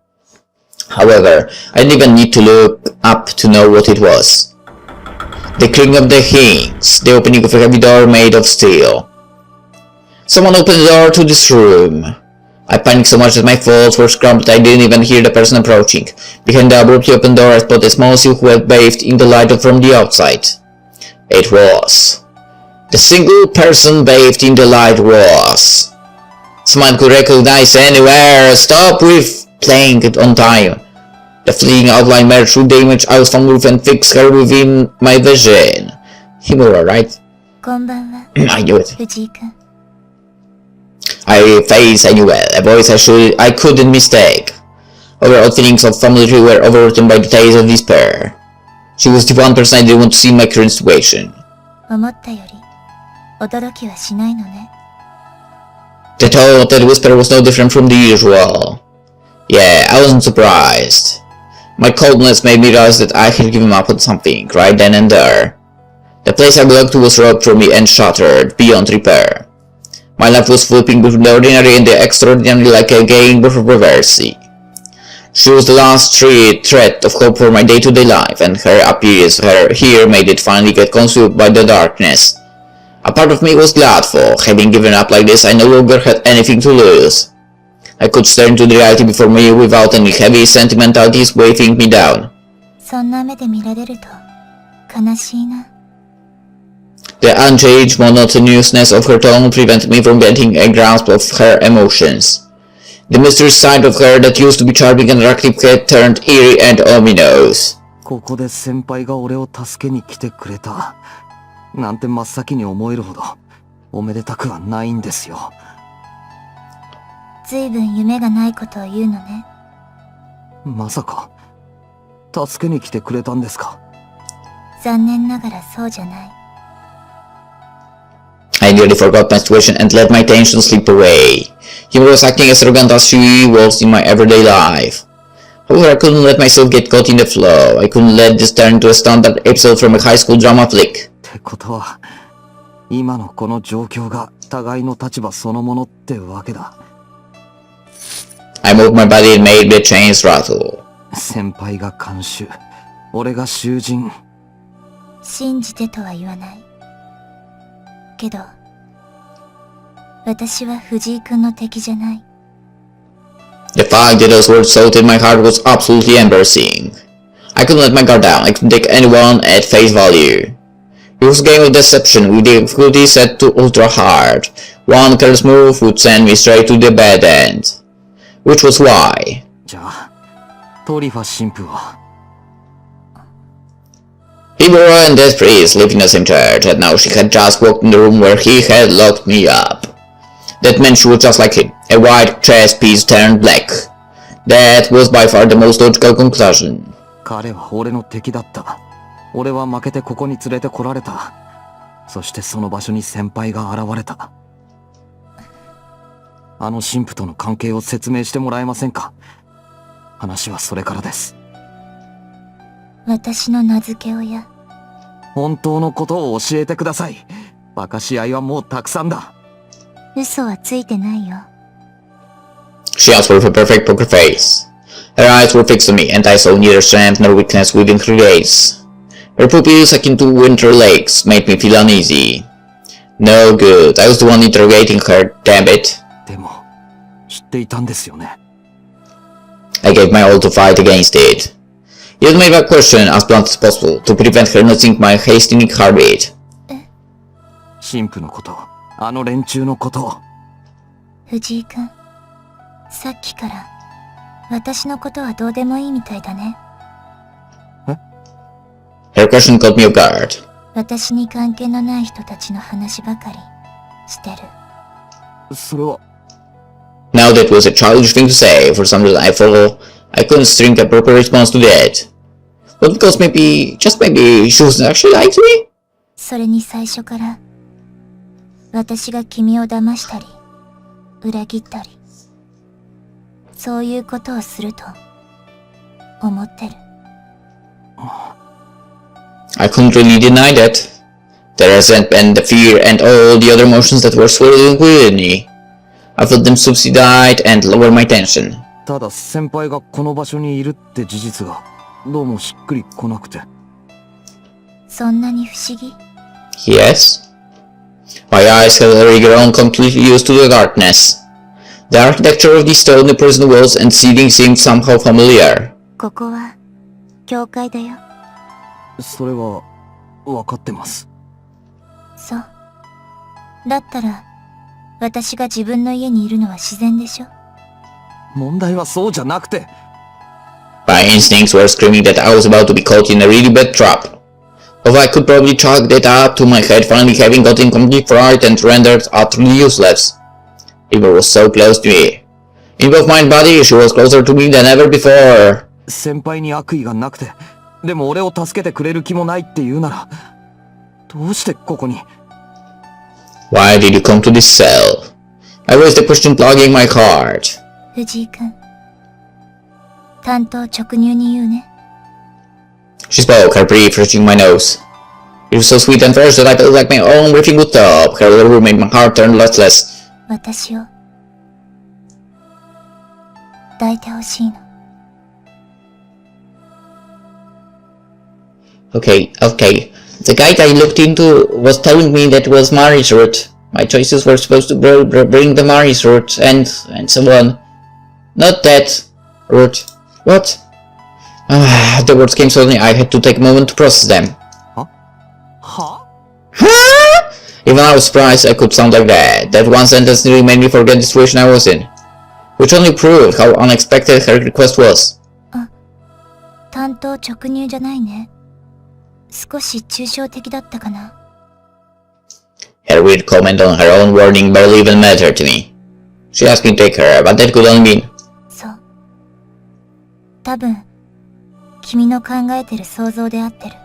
However, I didn't even need to look up to know what it was. The clicking of the hinges, the opening of a heavy door made of steel. Someone opened the door to this room. I panicked so much that my thoughts were scrambled I didn't even hear the person approaching. Behind the abruptly opened door I spotted a small silhouette bathed in the light from the outside. It was. The single person bathed in the light was. Someone could recognize anywhere. Stop with playing it on time. The fleeting outline mattered through the image I was familiar with and fixed her within my vision. Himura, right? こんばんは、 I knew it. 藤井君。 I face I knew well, a voice I couldn't mistake. Overall feelings of familiarity were overwritten by the taste of despair. She was the one person I didn't want to see in my current situation. 思ったより驚きはしないのね。 The tone of that whisper was no different from the usual. Yeah, I wasn't surprised. My coldness made me realize that I had given up on something, right then and there. The place I belonged to was robbed from me and shattered, beyond repair. My life was flipping between the ordinary and the extraordinary like a game of reversal. She was the last thread of hope for my day-to-day life, and her appearance here made it finally get consumed by the darkness. A part of me was glad, for having given up like this, I no longer had anything to lose. I could stare into the reality before me without any heavy sentimentalities weighing me down. そんな目で見られると悲しいな。 The unchanged monotonousness of her tone prevented me from getting a grasp of her emotions. The mysterious side of her that used to be charming and attractive had turned eerie and ominous. ここで先輩が俺を助けに来てくれたなんて真っ先に思えるほどおめでたくはないんですよ。ずいぶん夢がないことを言うのね。まさか助けに来てくれたんですか？残念ながらそうじゃない。 I nearly forgot my situation and let my tension slip away. He was acting as arrogant as she was in my everyday life. However, I couldn't let myself get caught in the flow. I couldn't let this turn into a standard episode from a high school drama flick. ってことは今のこの状況が互いの立場そのものってわけだ。 I moved my body and made the chains rattle. 先輩が看守、俺が囚人。信じてとは言わない。けど、私は藤井君の敵じゃない。 The fact that those words soaked in my heart was absolutely embarrassing. I couldn't let my guard down. I couldn't take anyone at face value. It was a game of deception with the difficulty set to ultra hard. One careless move would send me straight to the bad end. Which was why. じゃあトリファ神父は Devour and that priest lived in the same church, and now she had just walked in the room where he had locked me up. That meant she was just like him, a white chess piece turned black. That was by far the most logical conclusion. 彼は俺の敵だった。俺は負けてここに連れてこられた。そしてその場所に先輩が現れた。あの神父との関係を説明してもらえませんか？話はそれからです。私の名付け親。本当のことを教えてください。馬鹿し合いはもうたくさんだ。嘘はついてないよ。 She answered with a perfect poker face. Her eyes were fixed on me, and I saw neither strength nor weakness within her gaze. Her pupils, akin to winter lakes, made me feel uneasy. No good. I was the one interrogating her, damn it. でも知っていたんですよね。I gave my all to fight against it. It made my question as blunt as possible to prevent her noticing my hastening heartbeat. 神父のこと、あの連中のこと。藤井君、さっきから私のことはどうでもいいみたいだね。Her question caught me off guard. 私に関係のない人たちの話ばかりしてる。それは Now that was a childish thing to say. For some reason I thought I couldn't string a proper response to that. But because maybe, just maybe, she wasn't actually lying to me? それに最初から私が君を騙したり裏切ったりそういうことをすると思ってる。 I couldn't really deny that. The resentment, the fear, and all the other emotions that were swirling within me. I felt them subside and lower my tension. ただ先輩がこの場所にいるって事実がどうもしっくりこなくて。そんなに不思議？ Yes? My eyes had already grown completely used to the darkness. The architecture of these stone prison walls and ceiling seemed somehow familiar. ここは教会だよ。それは分かってます。そう。だったら私が自分の家にいるのは自然でしょ。問題はそうじゃなくて。My instincts were screaming that I was about to be caught in a really bad trap. Although I could probably chalk that up to my head finally having gotten completely fried and rendered utterly useless. Eva was so close to me. In both mind and body, she was closer to me than ever before. 先輩に悪意がなくて、でも俺を助けてくれる気もないって言うなら、どうしてここに Why did you come to this cell? I raised the question plugging my heart. 藤井君、単刀直入に言うね。She spoke, her breath reaching my nose. It was so sweet and fresh that I felt like my own breathing would stop. Her little room made my heart turn restless. 私を抱いてほしいの。Okay. The guide I looked into was telling me that it was Mari's route. My choices were supposed to bring the Mari's route and so on. Not that route. What? The words came suddenly. I had to take a moment to process them. Huh? Even I was surprised I could sound like that. That one sentence nearly made me forget the situation I was in. Which only proved how unexpected her request was. 単刀直入じゃないね。少し抽象的だったかな。Her weird comment on her own warning barely even mattered to me. She asked me to take her, but that could only mean... そう。多分、君の考えてる想像で合ってる。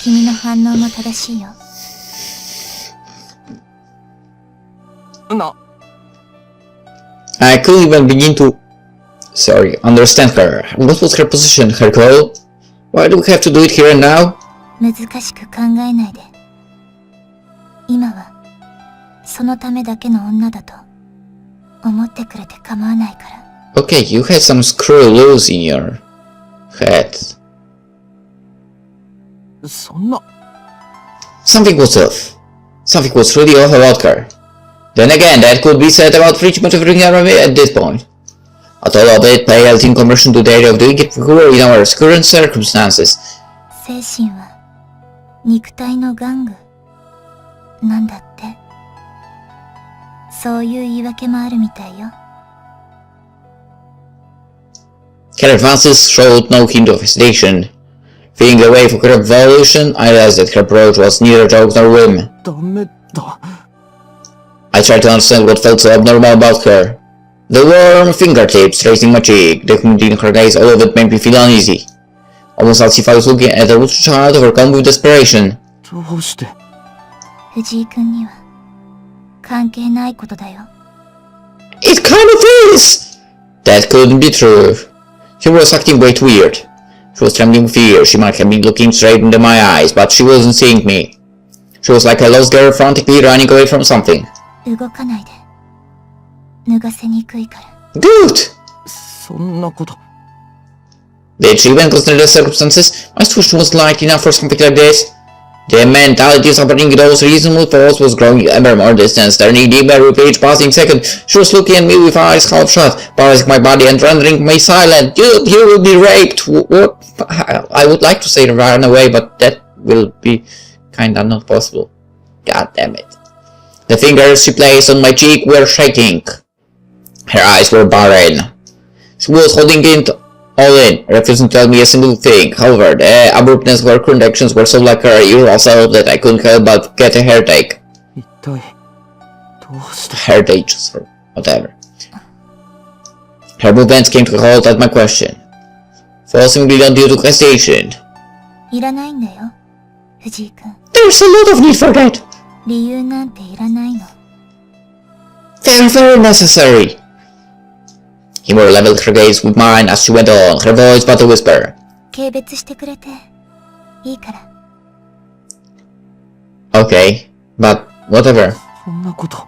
君の反応も正しいよ。I couldn't even begin to... understand her. What was her position, her goal? Why do we have to do it here and now? 難しく考えないで。今は、そのためだけの女だと思ってくれて構わないから。Okay, you had some screw loose in your head. そんな Something was off. Something was really off about her. Then again, that could be said about pretty much everything around me at this point. At all of it paled in comparison to the idea of doing it poor in our current circumstances. 精神は肉体の玩具なんだって。そういう言い訳もあるみたいよ。Her advances showed no hint of hesitation. Feeling the way for her evolution, I realized that her approach was neither joke nor whim. ダメだ。 I tried to understand what felt so abnormal about her. The warm fingertips tracing my cheek, the humidity in her gaze, all of it made me feel uneasy. Almost as if I was looking at a little child overcome with desperation. どうして藤井君には関係ないことだよ。It kind of is! That couldn't be true. She was acting way too weird. She was trembling with fear. She might have been looking straight into my eyes, but she wasn't seeing me. She was like a lost girl frantically running away from something. 動かないで。脱がせにくいから。Dude! そんなこと Did she even consider the circumstances? My situation was light enough for something like this. The mentality supporting those reasonable thoughts was growing ever more distant, turning deeper with each passing second. She was looking at me with eyes half shut, paralyzing my body and rendering me silent. You will be raped. What? I would like to say run away, but that will be kinda not possible. God damn it. The fingers she placed on my cheek were shaking. Her eyes were barren. She was holding it all in, refusing to tell me a single thing. However, the abruptness of her current actions were so like her usual self that I couldn't help but get a headache. 一体どうして Headaches or whatever. Her movements came to a halt at my question, forcing me on due to hesitation. いらないんだよ、藤井君。 There's a lot of need for that. 理由なんていらないの。 They're very necessary. Himura leveled her gaze with mine as she went on, her voice but a whisper. 軽蔑してくれていいから。 Okay, but whatever. そんなこと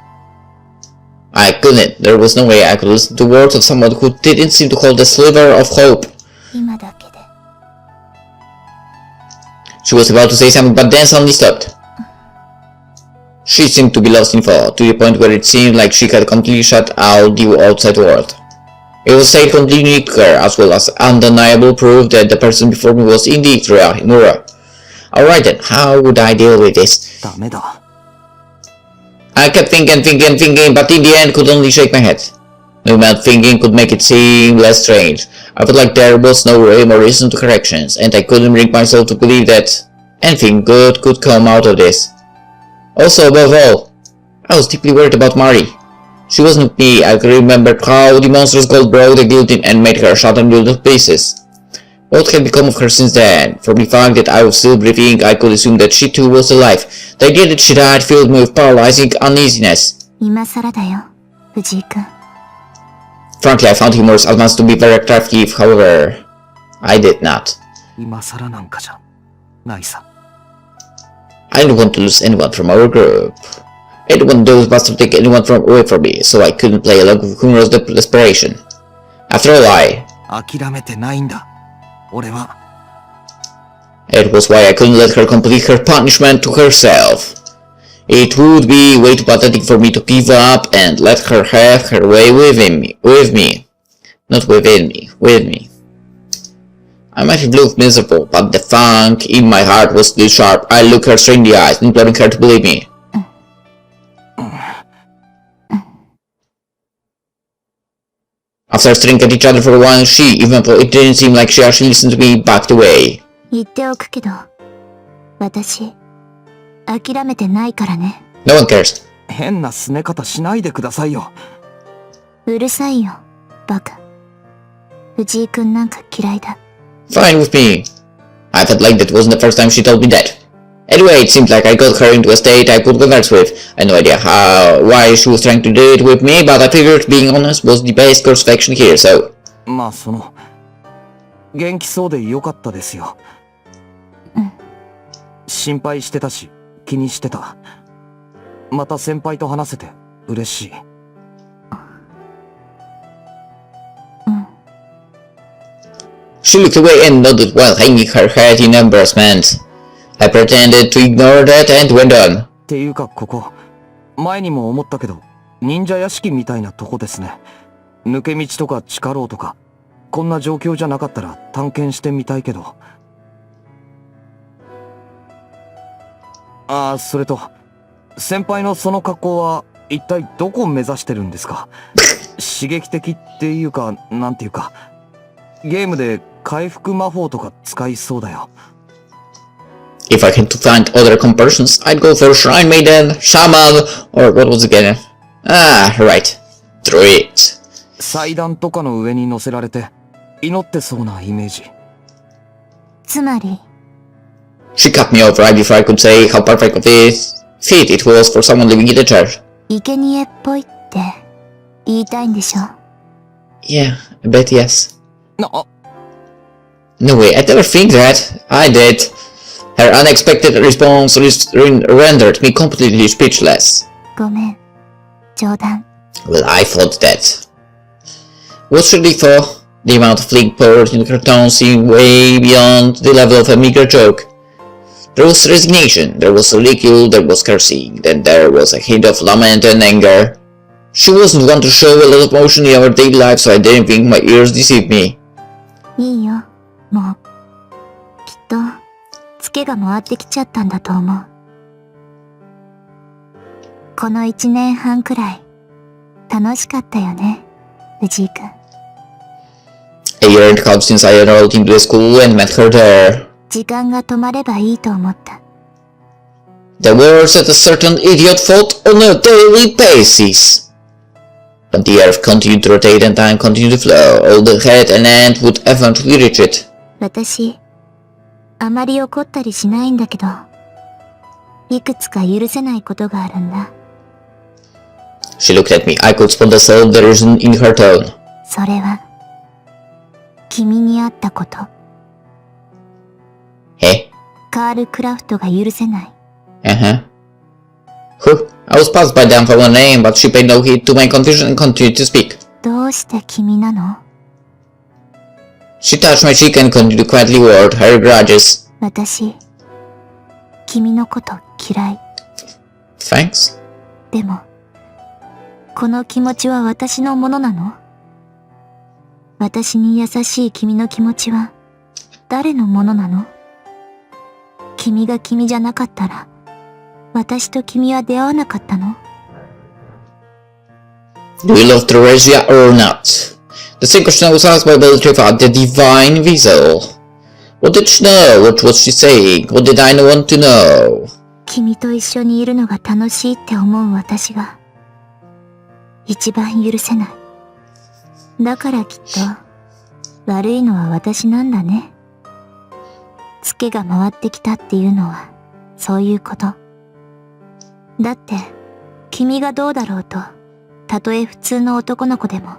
I couldn't. There was no way I could listen to words of someone who didn't seem to hold a sliver of hope. 今だけで。 She was about to say something but then suddenly stopped. She seemed to be lost in thought, to the point where it seemed like she had completely shut out the outside world. It was said completely clear, as well as undeniable proof that the person before me was indeed Himura. Alright then, how would I deal with this? ダメだ I kept thinking, but in the end could only shake my head. Without thinking could make it seem less strange. I felt like there was no rhyme or reason to corrections, and I couldn't bring myself to believe that anything good could come out of this. Also, above all, I was deeply worried about Mari. She wasn't me. I could remember how the monstrous gold broke the guillotine and made her shattered into little pieces. What had become of her since then? From the fact that I was still breathing, I could assume that she too was alive. The idea that she died filled me with paralyzing uneasiness. 今更だよ、藤井君。 Frankly, I found humorous advance to be very attractive, however, I did not. 今更なんかじゃないさ。 I didn't want to lose anyone from our group. I didn't want those bastards to take anyone away from me, so I couldn't play along with humorous desperation. After all,諦めてないんだ。俺は。 It was why I couldn't let her complete her punishment to herself. It would be way too pathetic for me to give up and let her have her way with me. Not within me, with me. I might have looked miserable, but the funk in my heart was still sharp. I looked her straight in the eyes, imploring her to believe me. After staring at each other for a while, even though it didn't seem like she actually listened to me, backed away. 言っておくけど、私、諦めてないからね。 No one cares. 変な拗ね方しないでくださいよ。うるさいよ、バカ。藤井君なんか嫌いだ。 Fine with me. I felt like that wasn't the first time she told me that. Anyway, it seemed like I got her into a state I could converse with. I had no idea why she was trying to do it with me, but I figured being honest was the best course of action here, so... まあ元気そうでよかったですよ。心配してたし、気にしてた。また先輩と話せて嬉しい。She looked away and nodded while hanging her head in embarrassment. I pretended to ignore that and went on. っていうかここ、前にも思ったけど、忍者屋敷みたいなとこですね。抜け道とか地下牢とか、こんな状況じゃなかったら探検してみたいけど。ああ、それと、先輩のその格好は一体どこを目指してるんですか？刺激的っていうか、なんていうか、ゲームで回復魔法とか使いそうだよ。If I had to find other comparisons, I'd go for Shrine Maiden, Shaman, or what was it again? Ah, right. Druid. 祭壇とかの上に乗せられて、祈ってそうなイメージ。つまり、 She cut me off right before I could say how perfect of this fit it was for someone living in the church. 生贄っぽいって言いたいんでしょ？ Yeah, I bet yes. な、No way, I'd never think that. I did. Her unexpected response rendered me completely speechless. ごめん、冗談。 Well, I thought that. What should they for? The amount of fleek poured into her tone seemed way beyond the level of a meager joke. There was resignation, there was ridicule, there was cursing, then there was a hint of lament and anger. She wasn't one to show a lot of emotion in our daily life, so I didn't think my ears deceived me. いいよ、もう。きっと、ツケが回ってきちゃったんだと思う。この1年半くらい、楽しかったよね、藤井くん。A year and a half since I enrolled into the school and met her there. 時間が止まればいいと思った。The words that a certain idiot thought on a daily basis. But the earth continued to rotate and time continued to flow. All the head and end would eventually reach it. 私、あまり怒ったりしないんだけど、いくつか許せないことがあるんだ。She looked at me. I could spot the self-derision in her tone. それは、君に会ったこと。Eh? カール・クラフトが許せない。Uh-huh. Whew. I was puzzled by the unfamiliar name, but she paid no heed to my confusion and continued to speak. どうして君なの？ She touched my cheek and continued to quietly word her grudges. 私、君のこと嫌い。Thanks? でも、この気持ちは私のものなの？私に優しい君の気持ちは誰のものなの？君が君じゃなかったら、私と君は出会わなかったの？ Do you love Theresia or not? The same question was asked by Beltreva, the divine vessel. What did she know? What was she saying? What did I want to know? 君と一緒にいるのが楽しいって思う私が一番許せない。だからきっと悪いのは私なんだね。ツケが回ってきたっていうのはそういうこと。だって君がどうだろうと、たとえ普通の男の子でも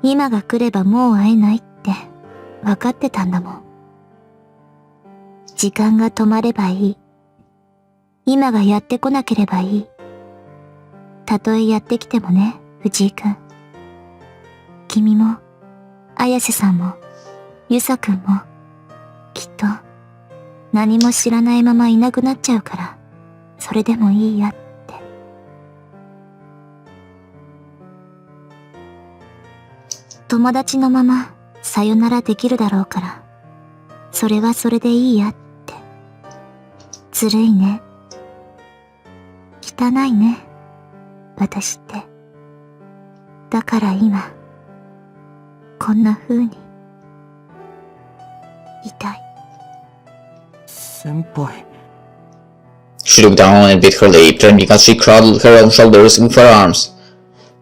今が来ればもう会えないって分かってたんだもん。時間が止まればいい。今がやってこなければいい。たとえやってきてもね、藤井くん。君も、綾瀬さんも、ゆさくんも、きっと、何も知らないままいなくなっちゃうから、それでもいいやって。友達のまま、さよならできるだろうから、それはそれでいいやって。ずるいね。汚いね。私って。だから今、こんな風に、いたい。先輩。 She looked down and bit her lip, trembling as she cradled her own shoulders with her arms.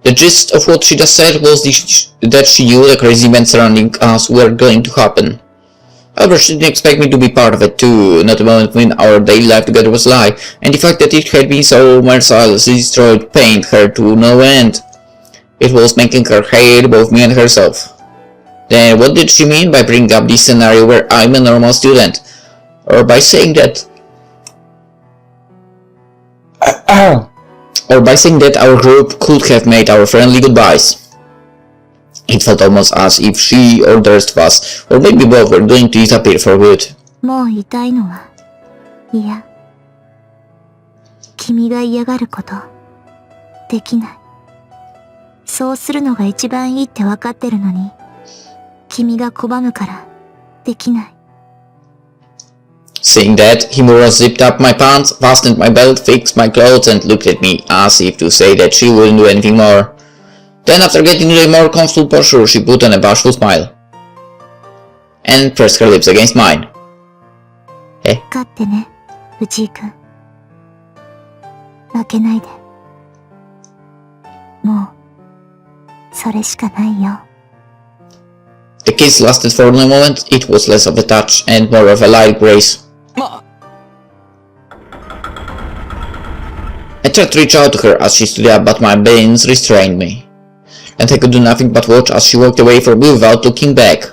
The gist of what she just said was that she knew the crazy events surrounding us were going to happen. However, she didn't expect me to be part of it too, not a moment when our daily life together was a lie, and the fact that it had been so mercilessly destroyed pained her to no end. It was making her hate both me and herself. Then what did she mean by bringing up this scenario where I'm a normal student? Or by saying that our group could have made our friendly goodbyes? It felt almost as if she or the rest of us, or maybe both, were going to disappear for good. もう痛いのは、いや。君が嫌がること、できない。そうするのが一番いいって分かってるのに、君が拒むから、できない。Saying that, Himura zipped up my pants, fastened my belt, fixed my clothes, and looked at me, as if to say that she wouldn't do anything more. Then, after getting into a more comfortable posture, she put on a bashful smile and pressed her lips against mine. 勝ってね、藤井くん。負けないで。もう、それしかないよ。The kiss lasted for a moment. It was less of a touch and more of a light grace. I tried to reach out to her as she stood up, but my veins restrained me, and I could do nothing but watch as she walked away from me without looking back.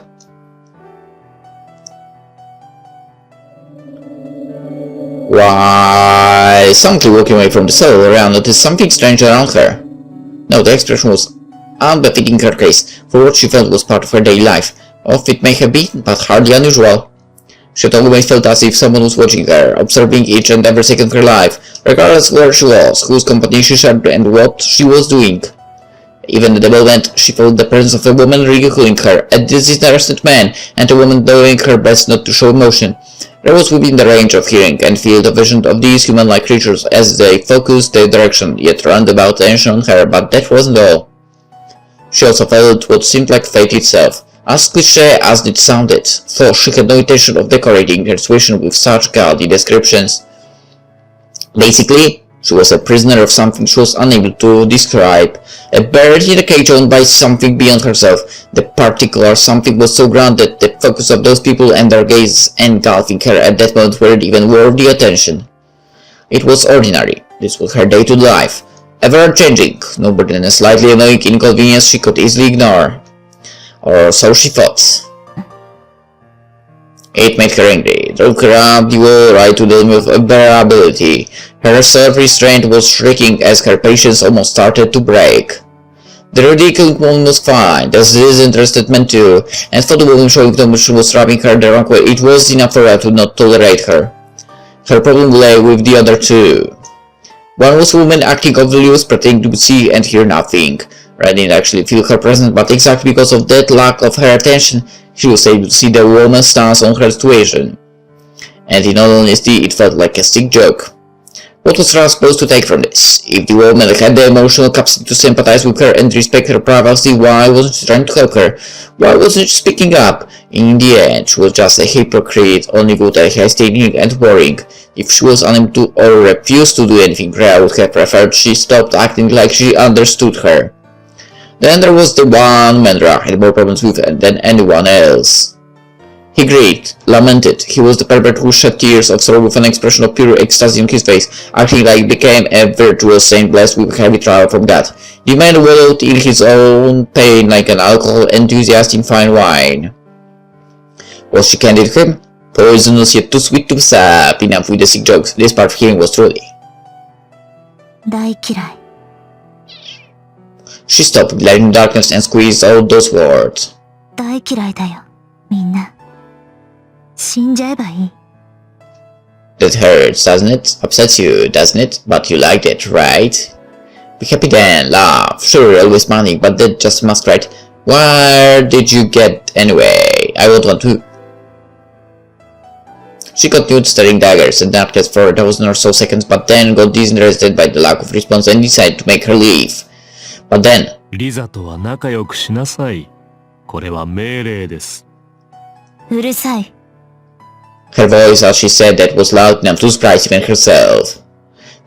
Why, someone walking away from the cell around noticed something strange around her. No, the expression was unbefitting her case, for what she felt was part of her daily life. Of it may have been, but hardly unusual. She had always felt as if someone was watching her, observing each and every second of her life, regardless where she was, whose company she shared, and what she was doing. Even at the moment, she felt the presence of a woman ridiculing her, a disinterested man, and a woman doing her best not to show emotion. There was within the range of hearing and field of vision of these human-like creatures as they focused their direction, yet roundabout attention on her, but that wasn't all. She also felt what seemed like fate itself, as cliché as it sounded, for she had no intention of decorating her situation with such gaudy descriptions. Basically, she was a prisoner of something she was unable to describe, a bird in a cage owned by something beyond herself. The particular something was so grounded, the focus of those people and their gaze engulfing her at that moment weren't even worthy attention. It was ordinary. This was her day-to-day life, ever-changing, no more than a slightly annoying inconvenience she could easily ignore. Or so she thought. It made her angry, drove her up the wall right to the limit of unbearability. Her self-restraint was shrieking as her patience almost started to break. The ridiculous woman was fine, the disinterested man too, and for the woman showing the emotion was rubbing her the wrong way, it was enough for her to not tolerate her. Her problem lay with the other two. One was a woman acting oblivious, pretending to see and hear nothing. I didn't actually feel her presence, but exactly because of that lack of her attention, she was able to see the woman's stance on her situation. And in all honesty, it felt like a sick joke. What was Ra supposed to take from this? If the woman had the emotional capacity to sympathize with her and respect her privacy, why wasn't she trying to help her? Why wasn't she speaking up? In the end, she was just a hypocrite, only good at hesitating and worrying. If she was unable to or refused to do anything Ra would have preferred, she stopped acting like she understood her. Then there was the one man Ra had more problems with than anyone else. He grieved, lamented. He was the pervert who shed tears of sorrow with an expression of pure ecstasy on his face, acting like he became a virtuous saint blessed with heavy trial from God. The man wallowed in his own pain like an alcohol enthusiast in fine wine. Was she candid with him? Poisonous yet too sweet to sap. Enough with the sick jokes. This part of him was truly. 大嫌い。 She stopped, gliding in darkness and squeezed out those words. 大嫌いだよ、みんな。死んじゃえばいい。 That hurts, doesn't it? Upsets you, doesn't it? But you liked it, right? Be happy then, laugh. Sure, always money, but that just masquerade. Where did you get anyway? I won't want to. She continued staring daggers at darkness for a dozen or so seconds, but then got disinterested by the lack of response and decided to make her leave. But then, リザとは仲良くしなさい。これは命令です。うるさい。 her voice as she said that was loud enough to surprise even herself.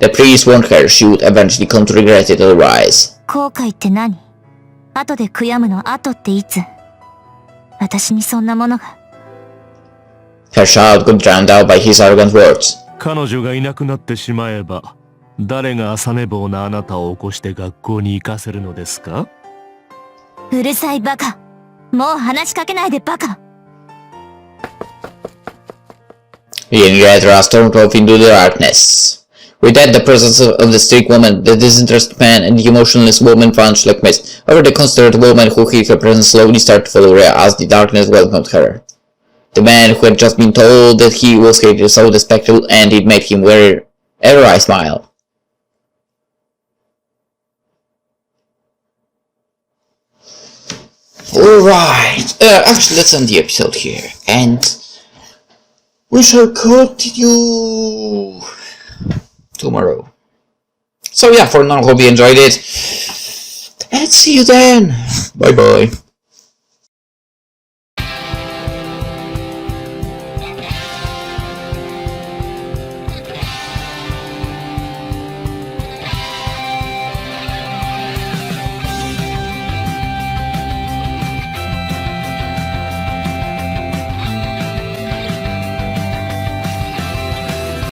The priest warned her she would eventually come to regret it otherwise. 後悔って何？後で悔やむの後っていつ？私にそんなものが。Her shout got drowned out by his arrogant words. 彼女がいなくなってしまえば、誰が朝寝坊なあなたを起こして学校に行かせるのですか？うるさいバカ。もう話しかけないでバカ。Yengetra stormed off into the darkness. With that, the presence of the strict woman, the disinterested man, and the emotionless woman vanished like mist. However, the considerate woman who hid her presence slowly started to follow Rhea as the darkness welcomed her. The man who had just been told that he was hated saw the spectacle, and it made him wear a wry smile. Alright, actually let's end the episode here, and we shall continue tomorrow. So yeah, for now, hope you enjoyed it, and see you then. Bye bye.